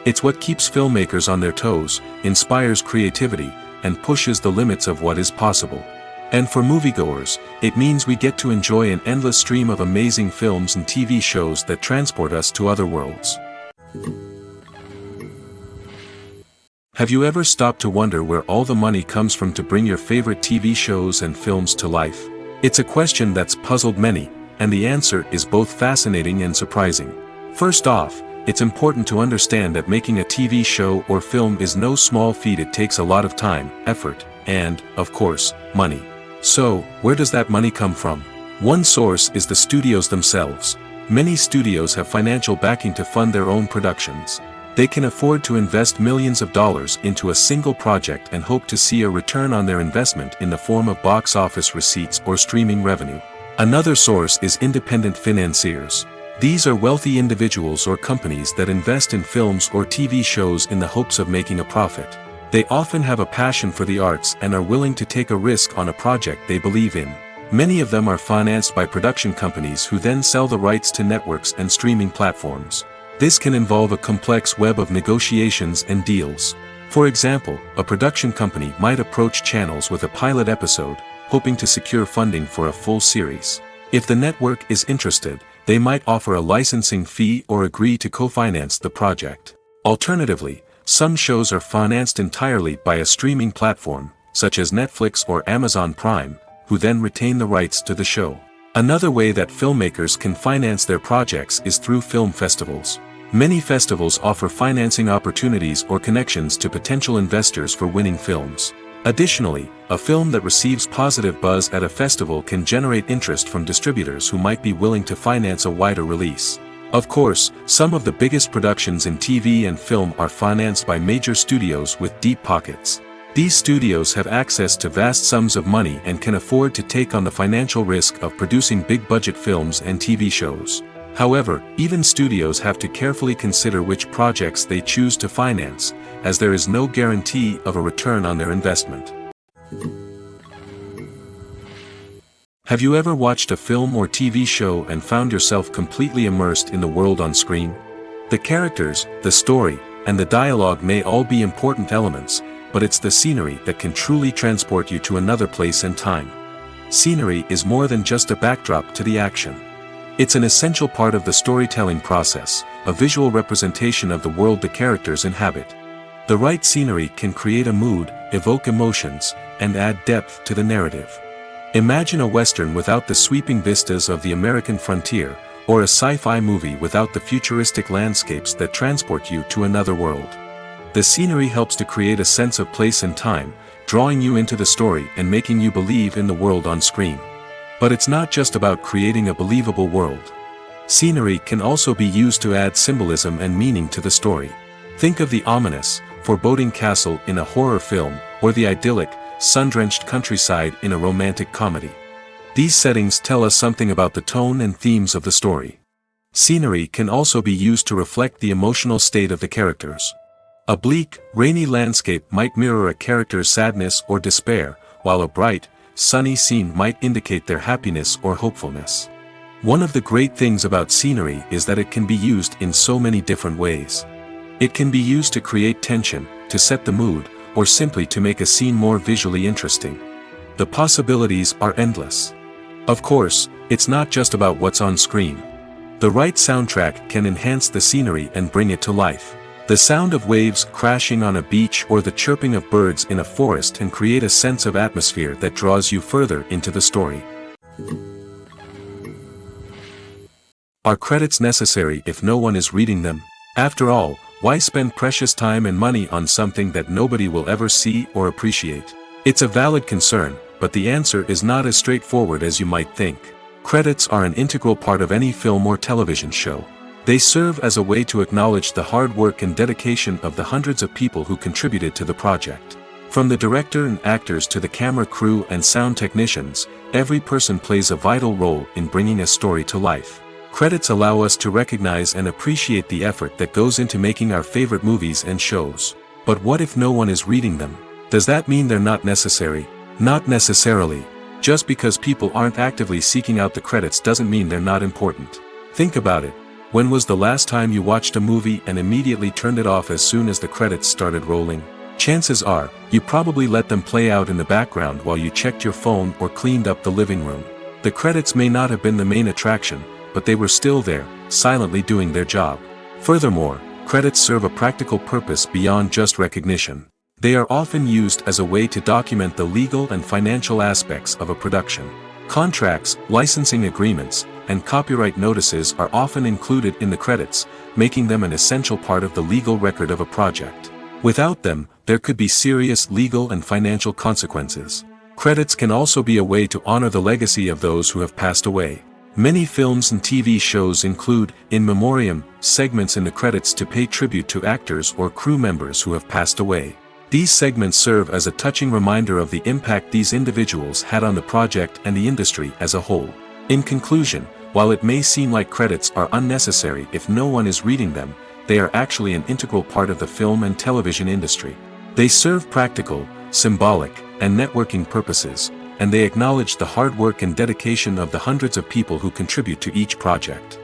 It's what keeps filmmakers on their toes, inspires creativity, and pushes the limits of what is possible. And for moviegoers, it means we get to enjoy an endless stream of amazing films and TV shows that transport us to other worlds. Have you ever stopped to wonder where all the money comes from to bring your favorite TV shows and films to life? It's a question that's puzzled many, and the answer is both fascinating and surprising. First off, it's important to understand that making a TV show or film is no small feat. It takes a lot of time, effort, and, of course, money. So, where does that money come from? One source is the studios themselves. Many studios have financial backing to fund their own productions. They can afford to invest millions of dollars into a single project and hope to see a return on their investment in the form of box office receipts or streaming revenue. Another source is independent financiers. These are wealthy individuals or companies that invest in films or TV shows in the hopes of making a profit. They often have a passion for the arts and are willing to take a risk on a project they believe in. Many of them are financed by production companies who then sell the rights to networks and streaming platforms. This can involve a complex web of negotiations and deals. For example, a production company might approach channels with a pilot episode, hoping to secure funding for a full series. If the network is interested, they might offer a licensing fee or agree to co-finance the project. Alternatively, some shows are financed entirely by a streaming platform, such as Netflix or Amazon Prime, who then retain the rights to the show. Another way that filmmakers can finance their projects is through film festivals. Many festivals offer financing opportunities or connections to potential investors for winning films. Additionally, a film that receives positive buzz at a festival can generate interest from distributors who might be willing to finance a wider release. Of course, some of the biggest productions in TV and film are financed by major studios with deep pockets. These studios have access to vast sums of money and can afford to take on the financial risk of producing big-budget films and TV shows. However, even studios have to carefully consider which projects they choose to finance, as there is no guarantee of a return on their investment. Have you ever watched a film or TV show and found yourself completely immersed in the world on screen? The characters, the story, and the dialogue may all be important elements, but it's the scenery that can truly transport you to another place and time. Scenery is more than just a backdrop to the action. It's an essential part of the storytelling process, a visual representation of the world the characters inhabit. The right scenery can create a mood, evoke emotions, and add depth to the narrative. Imagine a Western without the sweeping vistas of the American frontier, or a sci-fi movie without the futuristic landscapes that transport you to another world. The scenery helps to create a sense of place and time, drawing you into the story and making you believe in the world on screen. But it's not just about creating a believable world. Scenery can also be used to add symbolism and meaning to the story. Think of the ominous, foreboding castle in a horror film, or the idyllic, sun-drenched countryside in a romantic comedy. These settings tell us something about the tone and themes of the story. Scenery can also be used to reflect the emotional state of the characters. A bleak, rainy landscape might mirror a character's sadness or despair, while a bright, sunny scene might indicate their happiness or hopefulness. One of the great things about scenery is that it can be used in so many different ways. It can be used to create tension, to set the mood, or simply to make a scene more visually interesting. The possibilities are endless. Of course, it's not just about what's on screen. The right soundtrack can enhance the scenery and bring it to life. The sound of waves crashing on a beach or the chirping of birds in a forest can create a sense of atmosphere that draws you further into the story. Are credits necessary if no one is reading them? After all, why spend precious time and money on something that nobody will ever see or appreciate? It's a valid concern, but the answer is not as straightforward as you might think. Credits are an integral part of any film or television show. They serve as a way to acknowledge the hard work and dedication of the hundreds of people who contributed to the project. From the director and actors to the camera crew and sound technicians, every person plays a vital role in bringing a story to life. Credits allow us to recognize and appreciate the effort that goes into making our favorite movies and shows. But what if no one is reading them? Does that mean they're not necessary? Not necessarily. Just because people aren't actively seeking out the credits doesn't mean they're not important. Think about it. When was the last time you watched a movie and immediately turned it off as soon as the credits started rolling? Chances are, you probably let them play out in the background while you checked your phone or cleaned up the living room. The credits may not have been the main attraction, but they were still there, silently doing their job. Furthermore, credits serve a practical purpose beyond just recognition. They are often used as a way to document the legal and financial aspects of a production. Contracts, licensing agreements, and copyright notices are often included in the credits, making them an essential part of the legal record of a project. Without them, there could be serious legal and financial consequences. Credits can also be a way to honor the legacy of those who have passed away. Many films and TV shows include, in memoriam, segments in the credits to pay tribute to actors or crew members who have passed away. These segments serve as a touching reminder of the impact these individuals had on the project and the industry as a whole. In conclusion, while it may seem like credits are unnecessary if no one is reading them, they are actually an integral part of the film and television industry. They serve practical, symbolic, and networking purposes, and they acknowledge the hard work and dedication of the hundreds of people who contribute to each project.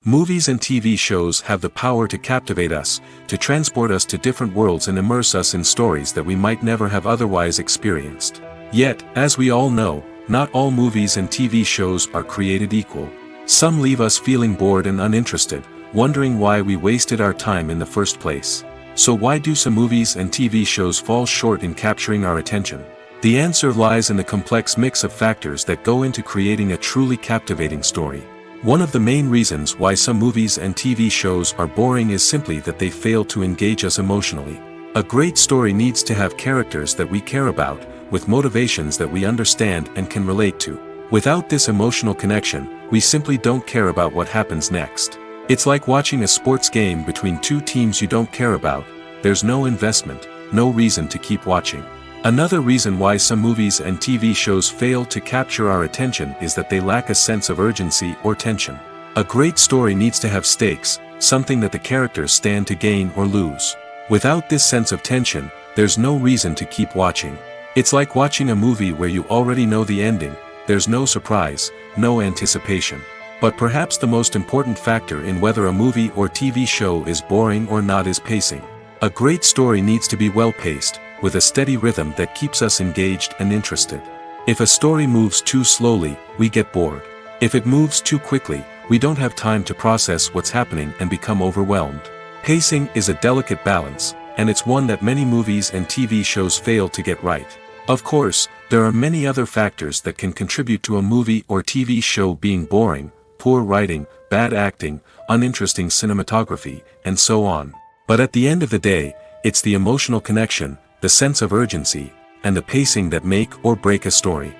Movies and TV shows have the power to captivate us, to transport us to different worlds and immerse us in stories that we might never have otherwise experienced. Yet, as we all know, not all movies and TV shows are created equal. Some leave us feeling bored and uninterested, wondering why we wasted our time in the first place. So why do some movies and TV shows fall short in capturing our attention? The answer lies in the complex mix of factors that go into creating a truly captivating story. One of the main reasons why some movies and TV shows are boring is simply that they fail to engage us emotionally. A great story needs to have characters that we care about, with motivations that we understand and can relate to. Without this emotional connection, we simply don't care about what happens next. It's like watching a sports game between two teams you don't care about. There's no investment, no reason to keep watching. Another reason why some movies and TV shows fail to capture our attention is that they lack a sense of urgency or tension. A great story needs to have stakes, something that the characters stand to gain or lose. Without this sense of tension, there's no reason to keep watching. It's like watching a movie where you already know the ending. There's no surprise, no anticipation. But perhaps the most important factor in whether a movie or TV show is boring or not is pacing. A great story needs to be well-paced, with a steady rhythm that keeps us engaged and interested. If a story moves too slowly, we get bored. If it moves too quickly, we don't have time to process what's happening and become overwhelmed. Pacing is a delicate balance, and it's one that many movies and TV shows fail to get right. Of course, there are many other factors that can contribute to a movie or TV show being boring: poor writing, bad acting, uninteresting cinematography, and so on. But at the end of the day, it's the emotional connection, the sense of urgency, and the pacing that make or break a story.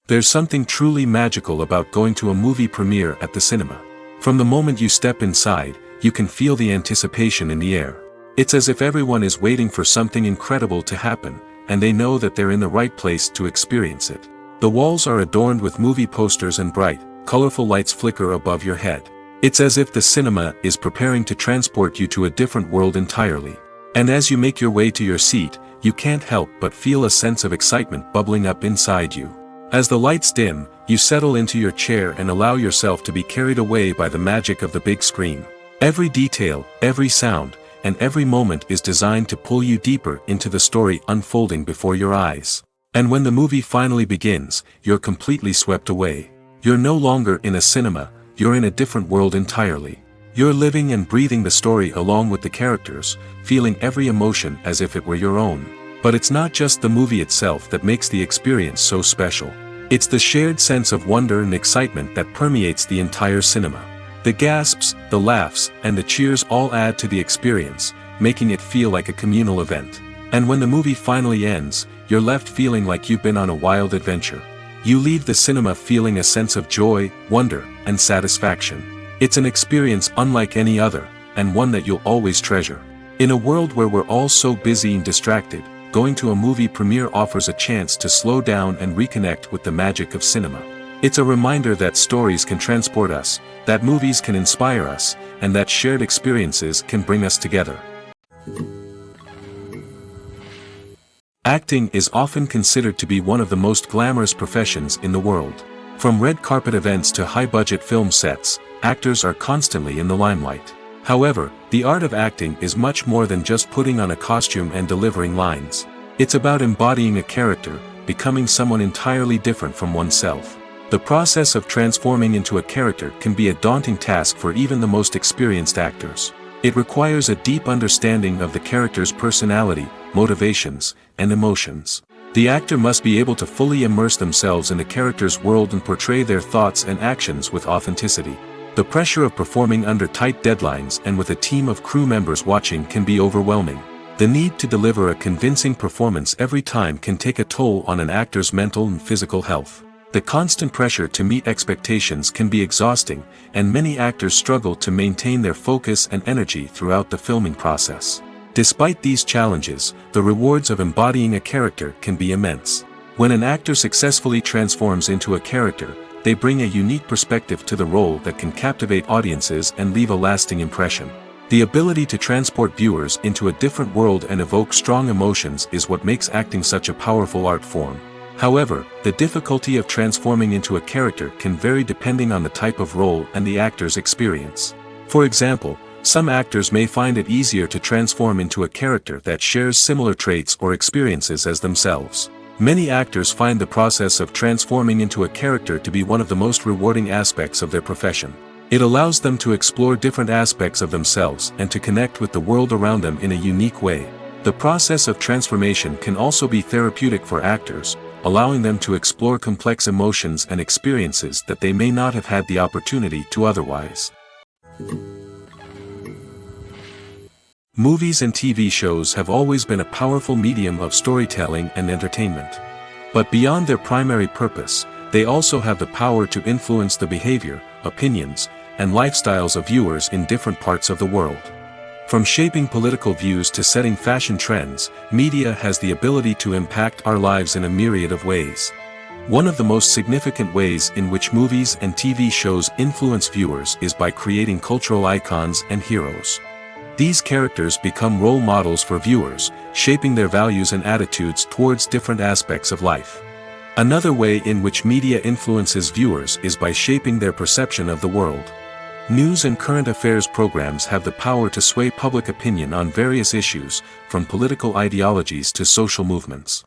There's something truly magical about going to a movie premiere at the cinema. From the moment you step inside, you can feel the anticipation in the air. It's as if everyone is waiting for something incredible to happen, and they know that they're in the right place to experience it. The walls are adorned with movie posters and bright, colorful lights flicker above your head. It's as if the cinema is preparing to transport you to a different world entirely. And as you make your way to your seat, you can't help but feel a sense of excitement bubbling up inside you. As the lights dim, you settle into your chair and allow yourself to be carried away by the magic of the big screen. Every detail, every sound, and every moment is designed to pull you deeper into the story unfolding before your eyes. And when the movie finally begins, you're completely swept away. You're no longer in a cinema, you're in a different world entirely. You're living and breathing the story along with the characters, feeling every emotion as if it were your own. But it's not just the movie itself that makes the experience so special. It's the shared sense of wonder and excitement that permeates the entire cinema. The gasps, the laughs, and the cheers all add to the experience, making it feel like a communal event. And when the movie finally ends, you're left feeling like you've been on a wild adventure. You leave the cinema feeling a sense of joy, wonder, and satisfaction. It's an experience unlike any other, and one that you'll always treasure. In a world where we're all so busy and distracted, going to a movie premiere offers a chance to slow down and reconnect with the magic of cinema. It's a reminder that stories can transport us, that movies can inspire us, and that shared experiences can bring us together. Acting is often considered to be one of the most glamorous professions in the world. From red carpet events to high-budget film sets, actors are constantly in the limelight. However, the art of acting is much more than just putting on a costume and delivering lines. It's about embodying a character, becoming someone entirely different from oneself. The process of transforming into a character can be a daunting task for even the most experienced actors. It requires a deep understanding of the character's personality, motivations, and emotions. The actor must be able to fully immerse themselves in the character's world and portray their thoughts and actions with authenticity. The pressure of performing under tight deadlines and with a team of crew members watching can be overwhelming. The need to deliver a convincing performance every time can take a toll on an actor's mental and physical health. The constant pressure to meet expectations can be exhausting, and many actors struggle to maintain their focus and energy throughout the filming process. Despite these challenges, the rewards of embodying a character can be immense. When an actor successfully transforms into a character, they bring a unique perspective to the role that can captivate audiences and leave a lasting impression. The ability to transport viewers into a different world and evoke strong emotions is what makes acting such a powerful art form. However, the difficulty of transforming into a character can vary depending on the type of role and the actor's experience. For example, some actors may find it easier to transform into a character that shares similar traits or experiences as themselves. Many actors find the process of transforming into a character to be one of the most rewarding aspects of their profession. It allows them to explore different aspects of themselves and to connect with the world around them in a unique way. The process of transformation can also be therapeutic for actors, allowing them to explore complex emotions and experiences that they may not have had the opportunity to otherwise. Movies and TV shows have always been a powerful medium of storytelling and entertainment. But beyond their primary purpose, they also have the power to influence the behavior, opinions, and lifestyles of viewers in different parts of the world. From shaping political views to setting fashion trends, media has the ability to impact our lives in a myriad of ways. One of the most significant ways in which movies and TV shows influence viewers is by creating cultural icons and heroes. These characters become role models for viewers, shaping their values and attitudes towards different aspects of life. Another way in which media influences viewers is by shaping their perception of the world. News and current affairs programs have the power to sway public opinion on various issues, from political ideologies to social movements.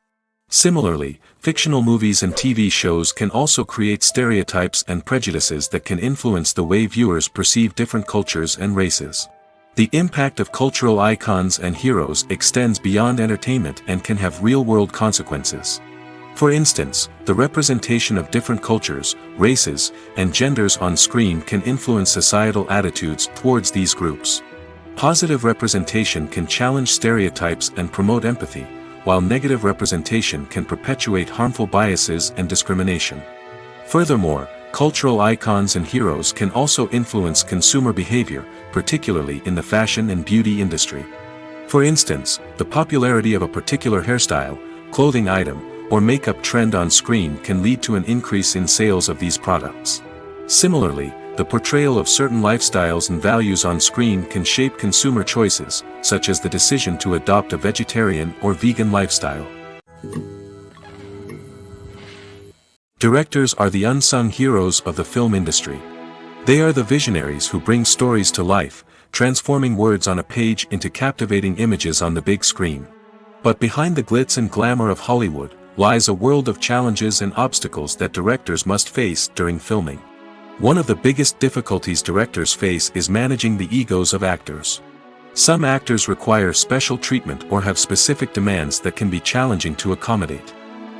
Similarly, fictional movies and TV shows can also create stereotypes and prejudices that can influence the way viewers perceive different cultures and races. The impact of cultural icons and heroes extends beyond entertainment and can have real-world consequences. For instance, the representation of different cultures, races, and genders on screen can influence societal attitudes towards these groups. Positive representation can challenge stereotypes and promote empathy, while negative representation can perpetuate harmful biases and discrimination. Furthermore, cultural icons and heroes can also influence consumer behavior, particularly in the fashion and beauty industry. For instance, the popularity of a particular hairstyle, clothing item, or makeup trend on screen can lead to an increase in sales of these products. Similarly, the portrayal of certain lifestyles and values on screen can shape consumer choices, such as the decision to adopt a vegetarian or vegan lifestyle. Directors are the unsung heroes of the film industry. They are the visionaries who bring stories to life, transforming words on a page into captivating images on the big screen. But behind the glitz and glamour of Hollywood lies a world of challenges and obstacles that directors must face during filming. One of the biggest difficulties directors face is managing the egos of actors. Some actors require special treatment or have specific demands that can be challenging to accommodate.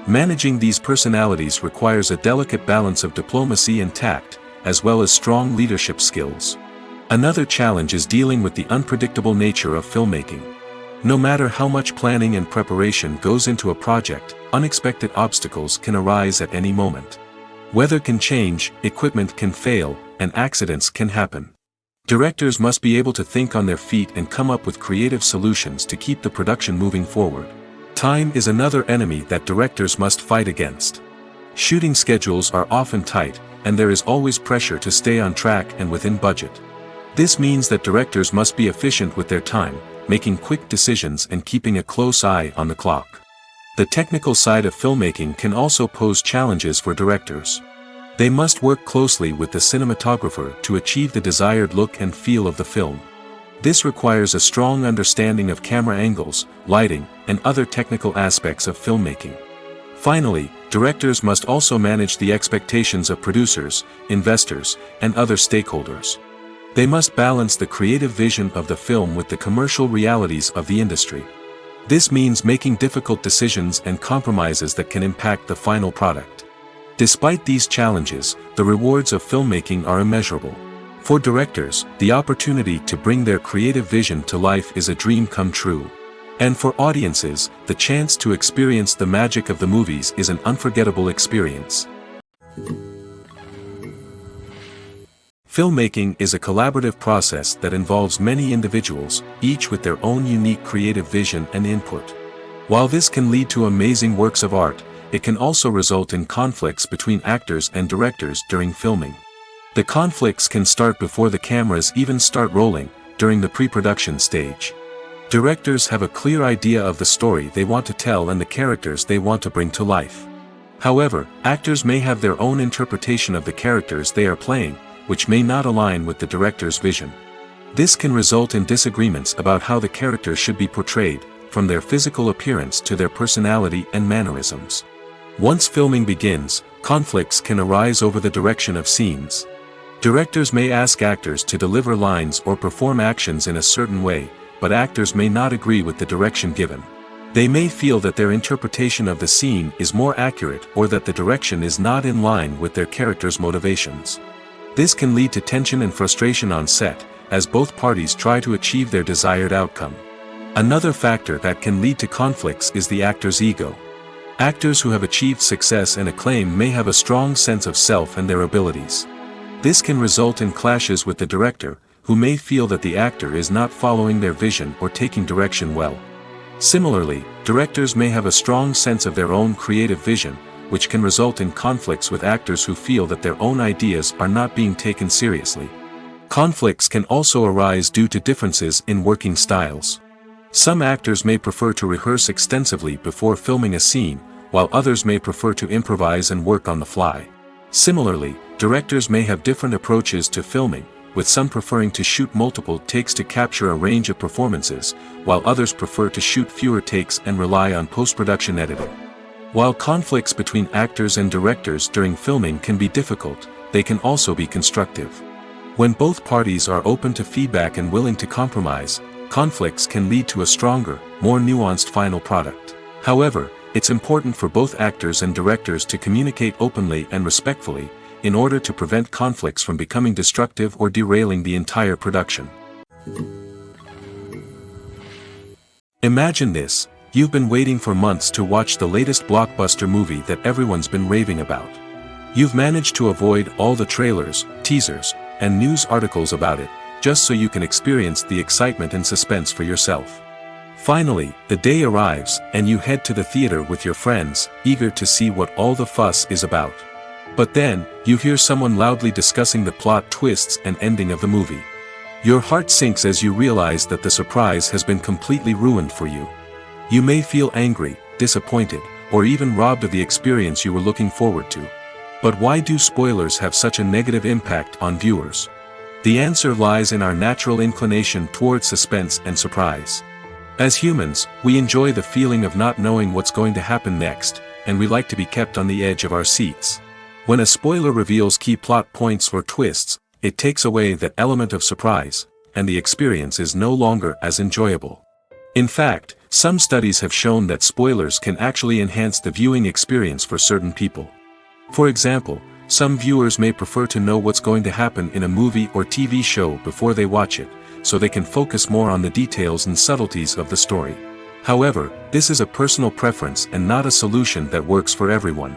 Managing these personalities requires a delicate balance of diplomacy and tact, as well as strong leadership skills. Another challenge is dealing with the unpredictable nature of filmmaking. No matter how much planning and preparation goes into a project, unexpected obstacles can arise at any moment. Weather can change, equipment can fail, and accidents can happen. Directors must be able to think on their feet and come up with creative solutions to keep the production moving forward. Time is another enemy that directors must fight against. Shooting schedules are often tight, and there is always pressure to stay on track and within budget. This means that directors must be efficient with their time, making quick decisions and keeping a close eye on the clock. The technical side of filmmaking can also pose challenges for directors. They must work closely with the cinematographer to achieve the desired look and feel of the film. This requires a strong understanding of camera angles, lighting, and other technical aspects of filmmaking. Finally, directors must also manage the expectations of producers, investors, and other stakeholders. They must balance the creative vision of the film with the commercial realities of the industry. This means making difficult decisions and compromises that can impact the final product. Despite these challenges, the rewards of filmmaking are immeasurable. For directors, the opportunity to bring their creative vision to life is a dream come true. And for audiences, the chance to experience the magic of the movies is an unforgettable experience. Filmmaking is a collaborative process that involves many individuals, each with their own unique creative vision and input. While this can lead to amazing works of art, it can also result in conflicts between actors and directors during filming. The conflicts can start before the cameras even start rolling, during the pre-production stage. Directors have a clear idea of the story they want to tell and the characters they want to bring to life. However, actors may have their own interpretation of the characters they are playing, which may not align with the director's vision. This can result in disagreements about how the characters should be portrayed, from their physical appearance to their personality and mannerisms. Once filming begins, conflicts can arise over the direction of scenes. Directors may ask actors to deliver lines or perform actions in a certain way, but actors may not agree with the direction given. They may feel that their interpretation of the scene is more accurate or that the direction is not in line with their character's motivations. This can lead to tension and frustration on set, as both parties try to achieve their desired outcome. Another factor that can lead to conflicts is the actor's ego. Actors who have achieved success and acclaim may have a strong sense of self and their abilities. This can result in clashes with the director, who may feel that the actor is not following their vision or taking direction well. Similarly, directors may have a strong sense of their own creative vision, which can result in conflicts with actors who feel that their own ideas are not being taken seriously. Conflicts can also arise due to differences in working styles. Some actors may prefer to rehearse extensively before filming a scene, while others may prefer to improvise and work on the fly. Similarly, directors may have different approaches to filming, with some preferring to shoot multiple takes to capture a range of performances, while others prefer to shoot fewer takes and rely on post-production editing. While conflicts between actors and directors during filming can be difficult, they can also be constructive. When both parties are open to feedback and willing to compromise, conflicts can lead to a stronger, more nuanced final product. However, it's important for both actors and directors to communicate openly and respectfully, in order to prevent conflicts from becoming destructive or derailing the entire production. Imagine this: you've been waiting for months to watch the latest blockbuster movie that everyone's been raving about. You've managed to avoid all the trailers, teasers, and news articles about it, just so you can experience the excitement and suspense for yourself. Finally, the day arrives, and you head to the theater with your friends, eager to see what all the fuss is about. But then, you hear someone loudly discussing the plot twists and ending of the movie. Your heart sinks as you realize that the surprise has been completely ruined for you. You may feel angry, disappointed, or even robbed of the experience you were looking forward to. But why do spoilers have such a negative impact on viewers? The answer lies in our natural inclination toward suspense and surprise. As humans, we enjoy the feeling of not knowing what's going to happen next, and we like to be kept on the edge of our seats. When a spoiler reveals key plot points or twists, it takes away that element of surprise, and the experience is no longer as enjoyable. In fact, some studies have shown that spoilers can actually enhance the viewing experience for certain people. For example, some viewers may prefer to know what's going to happen in a movie or TV show before they watch it, so they can focus more on the details and subtleties of the story. However, this is a personal preference and not a solution that works for everyone.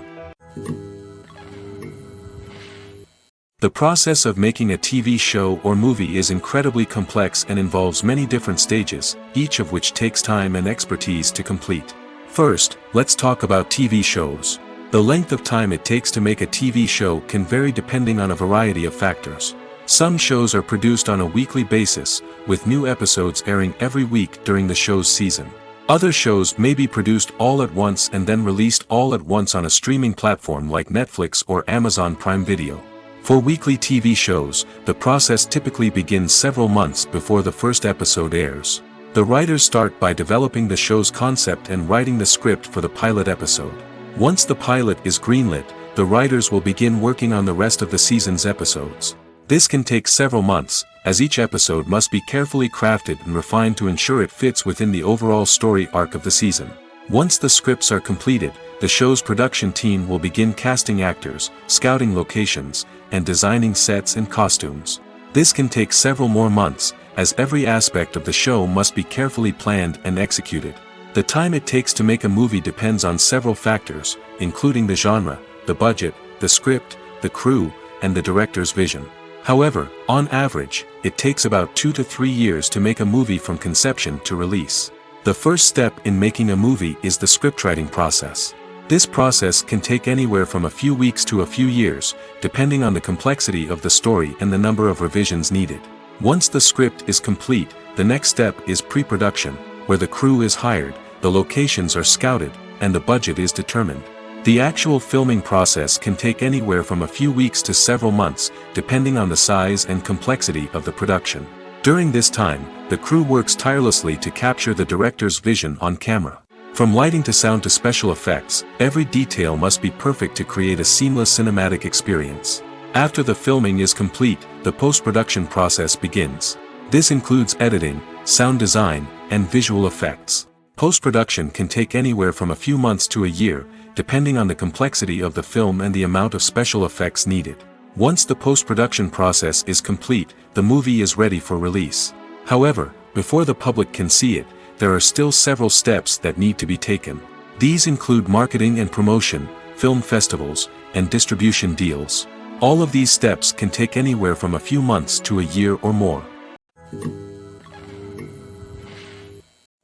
The process of making a TV show or movie is incredibly complex and involves many different stages, each of which takes time and expertise to complete. First, let's talk about TV shows. The length of time it takes to make a TV show can vary depending on a variety of factors. Some shows are produced on a weekly basis, with new episodes airing every week during the show's season. Other shows may be produced all at once and then released all at once on a streaming platform like Netflix or Amazon Prime Video. For weekly TV shows, the process typically begins several months before the first episode airs. The writers start by developing the show's concept and writing the script for the pilot episode. Once the pilot is greenlit, the writers will begin working on the rest of the season's episodes. This can take several months, as each episode must be carefully crafted and refined to ensure it fits within the overall story arc of the season. Once the scripts are completed, the show's production team will begin casting actors, scouting locations, and designing sets and costumes. This can take several more months, as every aspect of the show must be carefully planned and executed. The time it takes to make a movie depends on several factors, including the genre, the budget, the script, the crew, and the director's vision. However, on average, it takes about 2 to 3 years to make a movie from conception to release. The first step in making a movie is the scriptwriting process. This process can take anywhere from a few weeks to a few years, depending on the complexity of the story and the number of revisions needed. Once the script is complete, the next step is pre-production, where the crew is hired, the locations are scouted, and the budget is determined. The actual filming process can take anywhere from a few weeks to several months, depending on the size and complexity of the production. During this time, the crew works tirelessly to capture the director's vision on camera. From lighting to sound to special effects, every detail must be perfect to create a seamless cinematic experience. After the filming is complete, the post-production process begins. This includes editing, sound design, and visual effects. Post-production can take anywhere from a few months to a year, depending on the complexity of the film and the amount of special effects needed. Once the post-production process is complete, the movie is ready for release. However, before the public can see it, there are still several steps that need to be taken. These include marketing and promotion, film festivals, and distribution deals. All of these steps can take anywhere from a few months to a year or more.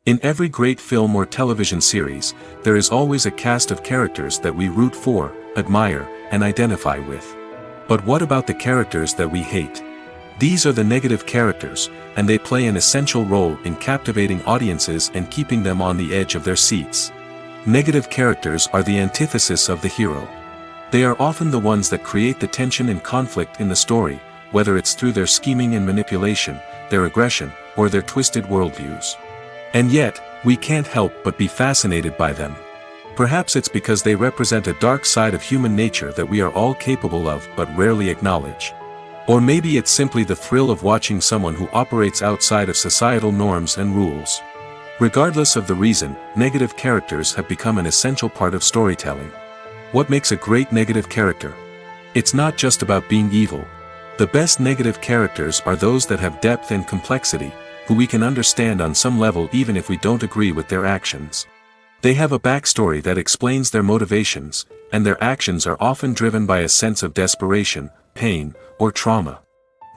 In every great film or television series, there is always a cast of characters that we root for, admire, and identify with. But what about the characters that we hate? These are the negative characters, and they play an essential role in captivating audiences and keeping them on the edge of their seats. Negative characters are the antithesis of the hero. They are often the ones that create the tension and conflict in the story, whether it's through their scheming and manipulation, their aggression, or their twisted worldviews. And yet, we can't help but be fascinated by them. Perhaps it's because they represent a dark side of human nature that we are all capable of but rarely acknowledge. Or maybe it's simply the thrill of watching someone who operates outside of societal norms and rules. Regardless of the reason, negative characters have become an essential part of storytelling. What makes a great negative character? It's not just about being evil. The best negative characters are those that have depth and complexity, who we can understand on some level even if we don't agree with their actions. They have a backstory that explains their motivations, and their actions are often driven by a sense of desperation, pain, or trauma.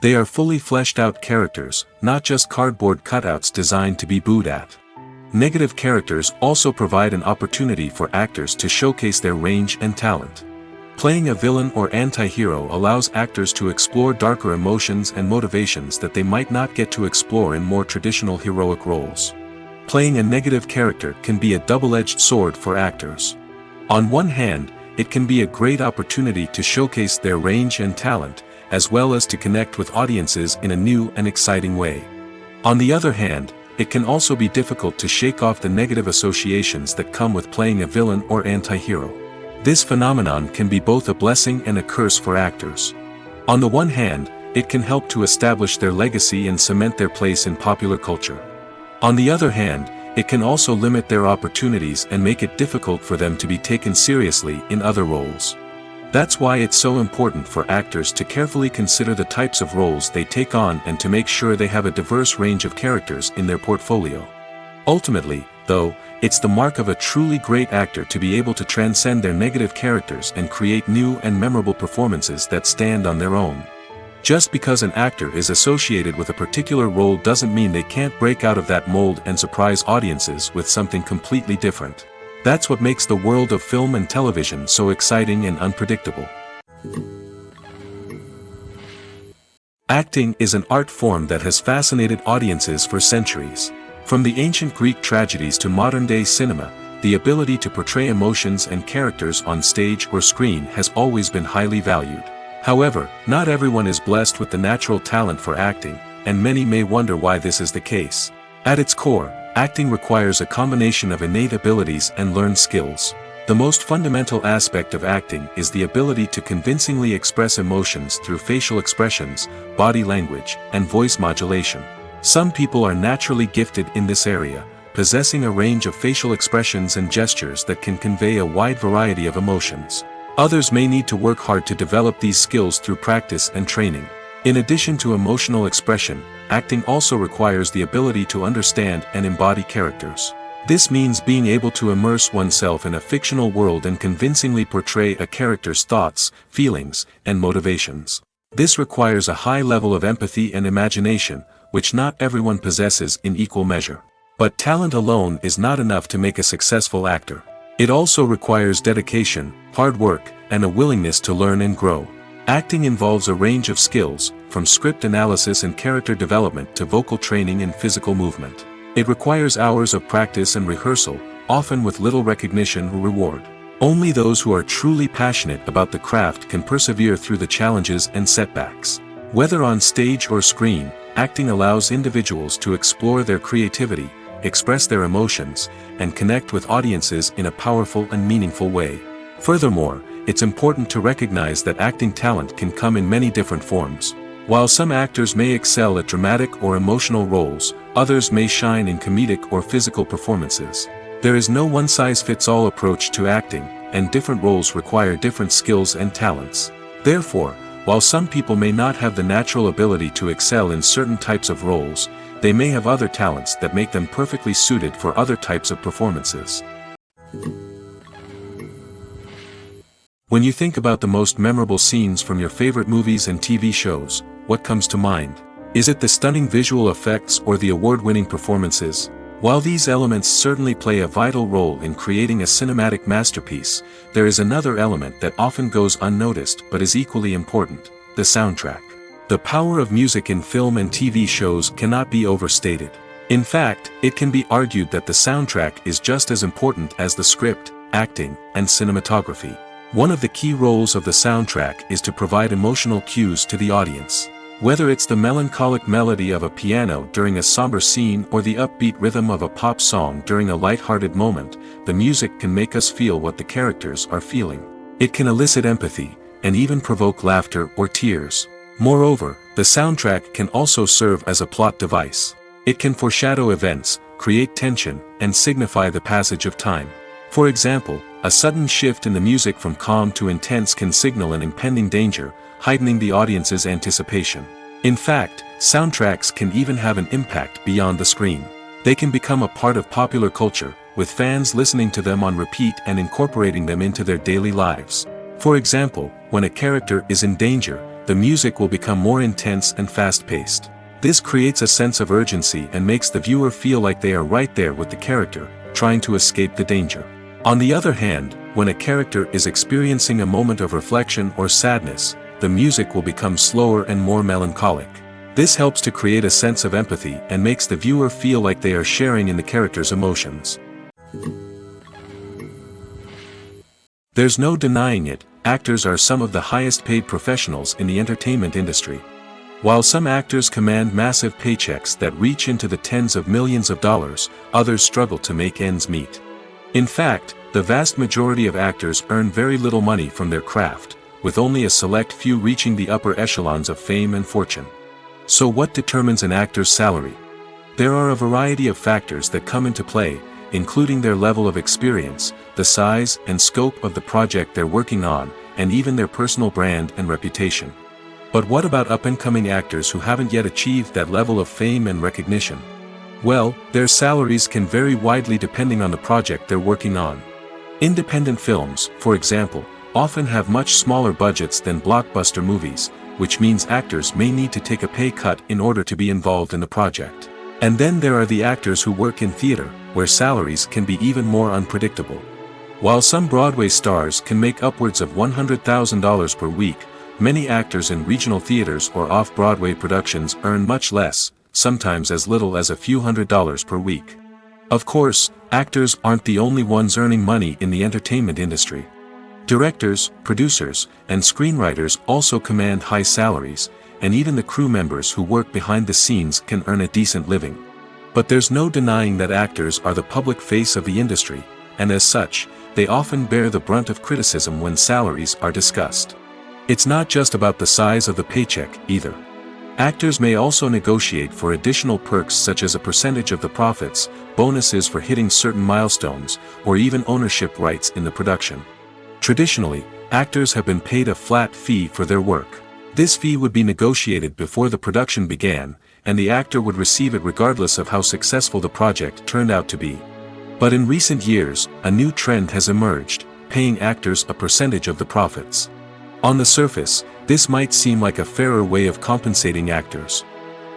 They are fully fleshed out characters, not just cardboard cutouts designed to be booed at. Negative characters also provide an opportunity for actors to showcase their range and talent. Playing a villain or anti-hero allows actors to explore darker emotions and motivations that they might not get to explore in more traditional heroic roles. Playing a negative character can be a double-edged sword for actors. On one hand, it can be a great opportunity to showcase their range and talent, as well as to connect with audiences in a new and exciting way. On the other hand, it can also be difficult to shake off the negative associations that come with playing a villain or anti-hero. This phenomenon can be both a blessing and a curse for actors. On the one hand, it can help to establish their legacy and cement their place in popular culture. On the other hand, it can also limit their opportunities and make it difficult for them to be taken seriously in other roles. That's why it's so important for actors to carefully consider the types of roles they take on and to make sure they have a diverse range of characters in their portfolio. Ultimately, though, it's the mark of a truly great actor to be able to transcend their negative characters and create new and memorable performances that stand on their own. Just because an actor is associated with a particular role doesn't mean they can't break out of that mold and surprise audiences with something completely different. That's what makes the world of film and television so exciting and unpredictable. Acting is an art form that has fascinated audiences for centuries. From the ancient Greek tragedies to modern-day cinema, the ability to portray emotions and characters on stage or screen has always been highly valued. However, not everyone is blessed with the natural talent for acting, and many may wonder why this is the case. At its core, acting requires a combination of innate abilities and learned skills. The most fundamental aspect of acting is the ability to convincingly express emotions through facial expressions, body language, and voice modulation. Some people are naturally gifted in this area, possessing a range of facial expressions and gestures that can convey a wide variety of emotions. Others may need to work hard to develop these skills through practice and training. In addition to emotional expression, acting also requires the ability to understand and embody characters. This means being able to immerse oneself in a fictional world and convincingly portray a character's thoughts, feelings, and motivations. This requires a high level of empathy and imagination, which not everyone possesses in equal measure. But talent alone is not enough to make a successful actor. It also requires dedication, hard work, and a willingness to learn and grow. Acting involves a range of skills, from script analysis and character development to vocal training and physical movement. It requires hours of practice and rehearsal, often with little recognition or reward. Only those who are truly passionate about the craft can persevere through the challenges and setbacks. Whether on stage or screen, acting allows individuals to explore their creativity, express their emotions, and connect with audiences in a powerful and meaningful way. Furthermore, it's important to recognize that acting talent can come in many different forms. While some actors may excel at dramatic or emotional roles, others may shine in comedic or physical performances. There is no one-size-fits-all approach to acting, and different roles require different skills and talents. Therefore, while some people may not have the natural ability to excel in certain types of roles, they may have other talents that make them perfectly suited for other types of performances. When you think about the most memorable scenes from your favorite movies and TV shows, what comes to mind? Is it the stunning visual effects or the award-winning performances? While these elements certainly play a vital role in creating a cinematic masterpiece, there is another element that often goes unnoticed but is equally important: the soundtrack. The power of music in film and TV shows cannot be overstated. In fact, it can be argued that the soundtrack is just as important as the script, acting, and cinematography. One of the key roles of the soundtrack is to provide emotional cues to the audience. Whether it's the melancholic melody of a piano during a somber scene or the upbeat rhythm of a pop song during a light-hearted moment, the music can make us feel what the characters are feeling. It can elicit empathy, and even provoke laughter or tears. Moreover, the soundtrack can also serve as a plot device. It can foreshadow events, create tension, and signify the passage of time. For example, a sudden shift in the music from calm to intense can signal an impending danger, heightening the audience's anticipation. In fact, soundtracks can even have an impact beyond the screen. They can become a part of popular culture, with fans listening to them on repeat and incorporating them into their daily lives. For example, when a character is in danger, the music will become more intense and fast-paced. This creates a sense of urgency and makes the viewer feel like they are right there with the character, trying to escape the danger. On the other hand, when a character is experiencing a moment of reflection or sadness, the music will become slower and more melancholic. This helps to create a sense of empathy and makes the viewer feel like they are sharing in the character's emotions. There's no denying it, actors are some of the highest-paid professionals in the entertainment industry. While some actors command massive paychecks that reach into the tens of millions of dollars, others struggle to make ends meet. In fact, the vast majority of actors earn very little money from their craft, with only a select few reaching the upper echelons of fame and fortune. So what determines an actor's salary? There are a variety of factors that come into play, including their level of experience, the size and scope of the project they're working on, and even their personal brand and reputation. But what about up-and-coming actors who haven't yet achieved that level of fame and recognition? Well, their salaries can vary widely depending on the project they're working on. Independent films, for example, often have much smaller budgets than blockbuster movies, which means actors may need to take a pay cut in order to be involved in the project. And then there are the actors who work in theater, where salaries can be even more unpredictable. While some Broadway stars can make upwards of $100,000 per week, many actors in regional theaters or off-Broadway productions earn much less, sometimes as little as a few $100s per week. Of course, actors aren't the only ones earning money in the entertainment industry. Directors, producers, and screenwriters also command high salaries, and even the crew members who work behind the scenes can earn a decent living. But there's no denying that actors are the public face of the industry, and as such, they often bear the brunt of criticism when salaries are discussed. It's not just about the size of the paycheck, either. Actors may also negotiate for additional perks such as a percentage of the profits, bonuses for hitting certain milestones, or even ownership rights in the production. Traditionally, actors have been paid a flat fee for their work. This fee would be negotiated before the production began, and the actor would receive it regardless of how successful the project turned out to be. But in recent years, a new trend has emerged, paying actors a percentage of the profits. On the surface, this might seem like a fairer way of compensating actors.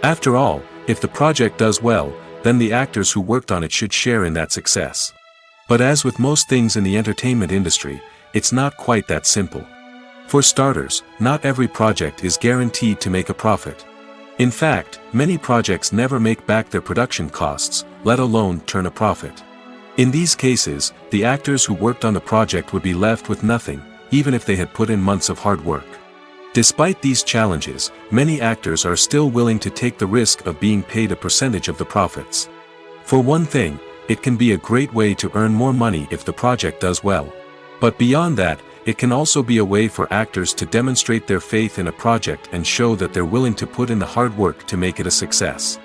After all, if the project does well, then the actors who worked on it should share in that success. But as with most things in the entertainment industry, it's not quite that simple. For starters, not every project is guaranteed to make a profit. In fact, many projects never make back their production costs, let alone turn a profit. In these cases, the actors who worked on the project would be left with nothing, even if they had put in months of hard work. Despite these challenges, many actors are still willing to take the risk of being paid a percentage of the profits. For one thing, it can be a great way to earn more money if the project does well. But beyond that, it can also be a way for actors to demonstrate their faith in a project and show that they're willing to put in the hard work to make it a success.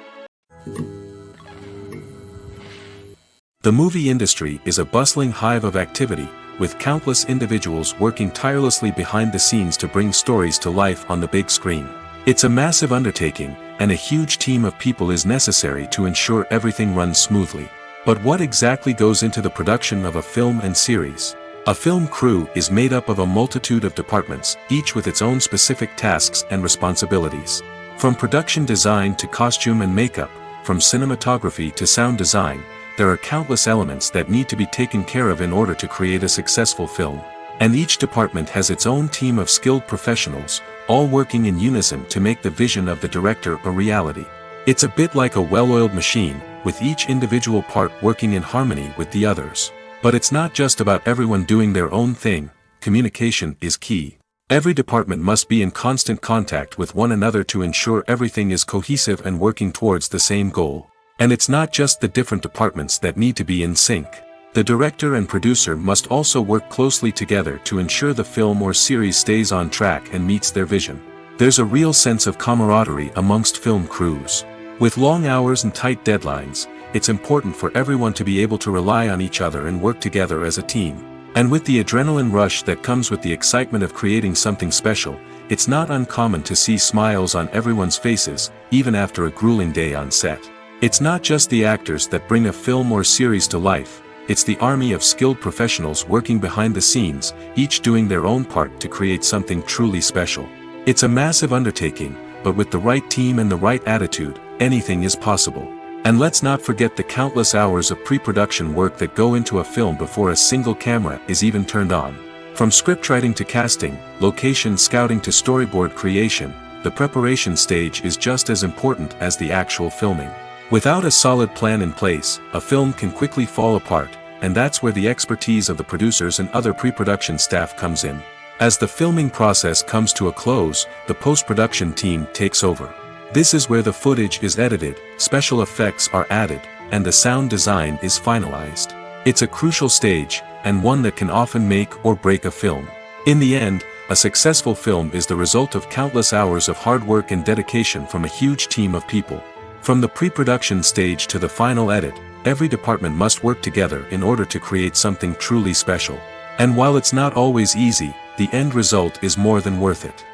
The movie industry is a bustling hive of activity, with countless individuals working tirelessly behind the scenes to bring stories to life on the big screen. It's a massive undertaking, and a huge team of people is necessary to ensure everything runs smoothly. But what exactly goes into the production of a film and series? A film crew is made up of a multitude of departments, each with its own specific tasks and responsibilities. From production design to costume and makeup, from cinematography to sound design, there are countless elements that need to be taken care of in order to create a successful film. And each department has its own team of skilled professionals, all working in unison to make the vision of the director a reality. It's a bit like a well-oiled machine, with each individual part working in harmony with the others. But it's not just about everyone doing their own thing, communication is key. Every department must be in constant contact with one another to ensure everything is cohesive and working towards the same goal. And it's not just the different departments that need to be in sync. The director and producer must also work closely together to ensure the film or series stays on track and meets their vision. There's a real sense of camaraderie amongst film crews. With long hours and tight deadlines, it's important for everyone to be able to rely on each other and work together as a team. And with the adrenaline rush that comes with the excitement of creating something special, it's not uncommon to see smiles on everyone's faces, even after a grueling day on set. It's not just the actors that bring a film or series to life, it's the army of skilled professionals working behind the scenes, each doing their own part to create something truly special. It's a massive undertaking, but with the right team and the right attitude, anything is possible. And let's not forget the countless hours of pre-production work that go into a film before a single camera is even turned on. From scriptwriting to casting, location scouting to storyboard creation, the preparation stage is just as important as the actual filming. Without a solid plan in place, a film can quickly fall apart, and that's where the expertise of the producers and other pre-production staff comes in. As the filming process comes to a close, the post-production team takes over. This is where the footage is edited, special effects are added, and the sound design is finalized. It's a crucial stage, and one that can often make or break a film. In the end, a successful film is the result of countless hours of hard work and dedication from a huge team of people. From the pre-production stage to the final edit, every department must work together in order to create something truly special. And while it's not always easy, the end result is more than worth it.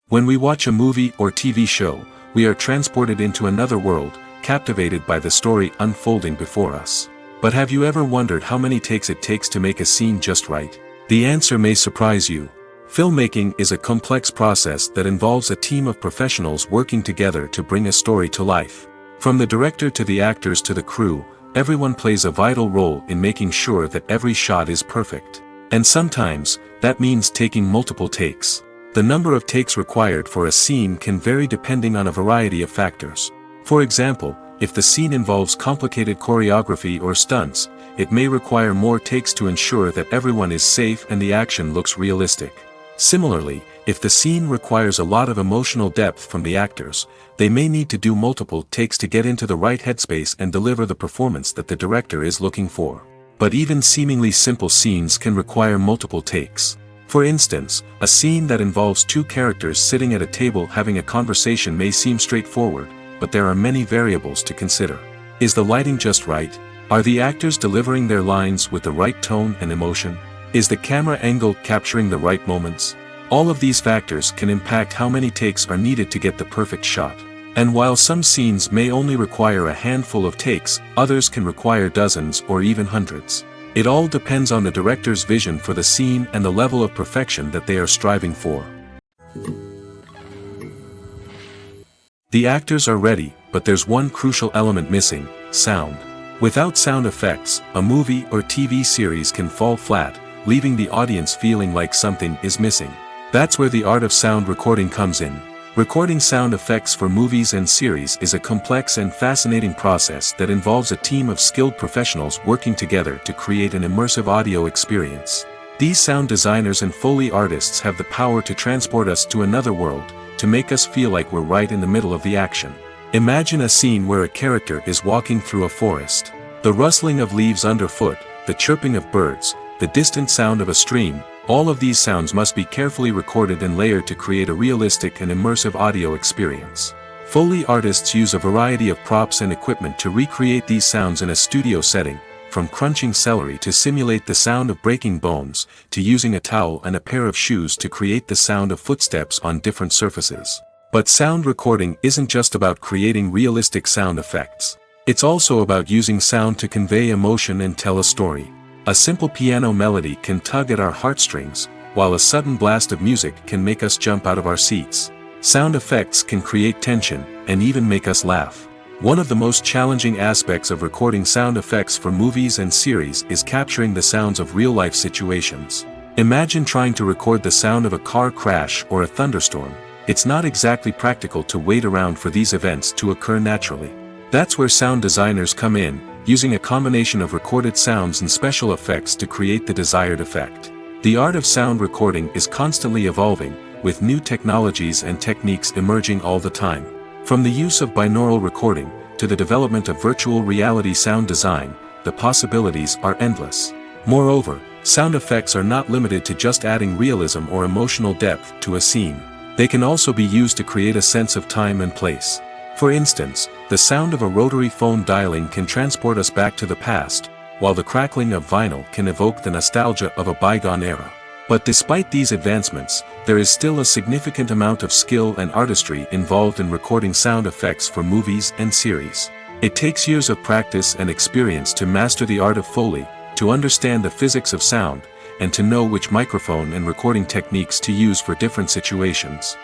When we watch a movie or TV show, we are transported into another world, captivated by the story unfolding before us. But have you ever wondered how many takes it takes to make a scene just right? The answer may surprise you. Filmmaking is a complex process that involves a team of professionals working together to bring a story to life. From the director to the actors to the crew, everyone plays a vital role in making sure that every shot is perfect. And sometimes, that means taking multiple takes. The number of takes required for a scene can vary depending on a variety of factors. For example, if the scene involves complicated choreography or stunts, it may require more takes to ensure that everyone is safe and the action looks realistic. Similarly, if the scene requires a lot of emotional depth from the actors, they may need to do multiple takes to get into the right headspace and deliver the performance that the director is looking for. But even seemingly simple scenes can require multiple takes. For instance, a scene that involves two characters sitting at a table having a conversation may seem straightforward, but there are many variables to consider. Is the lighting just right? Are the actors delivering their lines with the right tone and emotion? Is the camera angle capturing the right moments? All of these factors can impact how many takes are needed to get the perfect shot. And while some scenes may only require a handful of takes, others can require dozens or even hundreds. It all depends on the director's vision for the scene and the level of perfection that they are striving for. The actors are ready, but there's one crucial element missing: sound. Without sound effects, a movie or TV series can fall flat, leaving the audience feeling like something is missing. That's where the art of sound recording comes in. Recording sound effects for movies and series is a complex and fascinating process that involves a team of skilled professionals working together to create an immersive audio experience. These sound designers and Foley artists have the power to transport us to another world, to make us feel like we're right in the middle of the action. Imagine a scene where a character is walking through a forest. The rustling of leaves underfoot, the chirping of birds, the distant sound of a stream, all of these sounds must be carefully recorded and layered to create a realistic and immersive audio experience. Foley artists use a variety of props and equipment to recreate these sounds in a studio setting, from crunching celery to simulate the sound of breaking bones, to using a towel and a pair of shoes to create the sound of footsteps on different surfaces. But sound recording isn't just about creating realistic sound effects. It's also about using sound to convey emotion and tell a story. A simple piano melody can tug at our heartstrings, while a sudden blast of music can make us jump out of our seats. Sound effects can create tension, and even make us laugh. One of the most challenging aspects of recording sound effects for movies and series is capturing the sounds of real-life situations. Imagine trying to record the sound of a car crash or a thunderstorm. It's not exactly practical to wait around for these events to occur naturally. That's where sound designers come in, using a combination of recorded sounds and special effects to create the desired effect. The art of sound recording is constantly evolving, with new technologies and techniques emerging all the time. From the use of binaural recording, to the development of virtual reality sound design, the possibilities are endless. Moreover, sound effects are not limited to just adding realism or emotional depth to a scene. They can also be used to create a sense of time and place. For instance, the sound of a rotary phone dialing can transport us back to the past, while the crackling of vinyl can evoke the nostalgia of a bygone era. But despite these advancements, there is still a significant amount of skill and artistry involved in recording sound effects for movies and series. It takes years of practice and experience to master the art of Foley, to understand the physics of sound, and to know which microphone and recording techniques to use for different situations.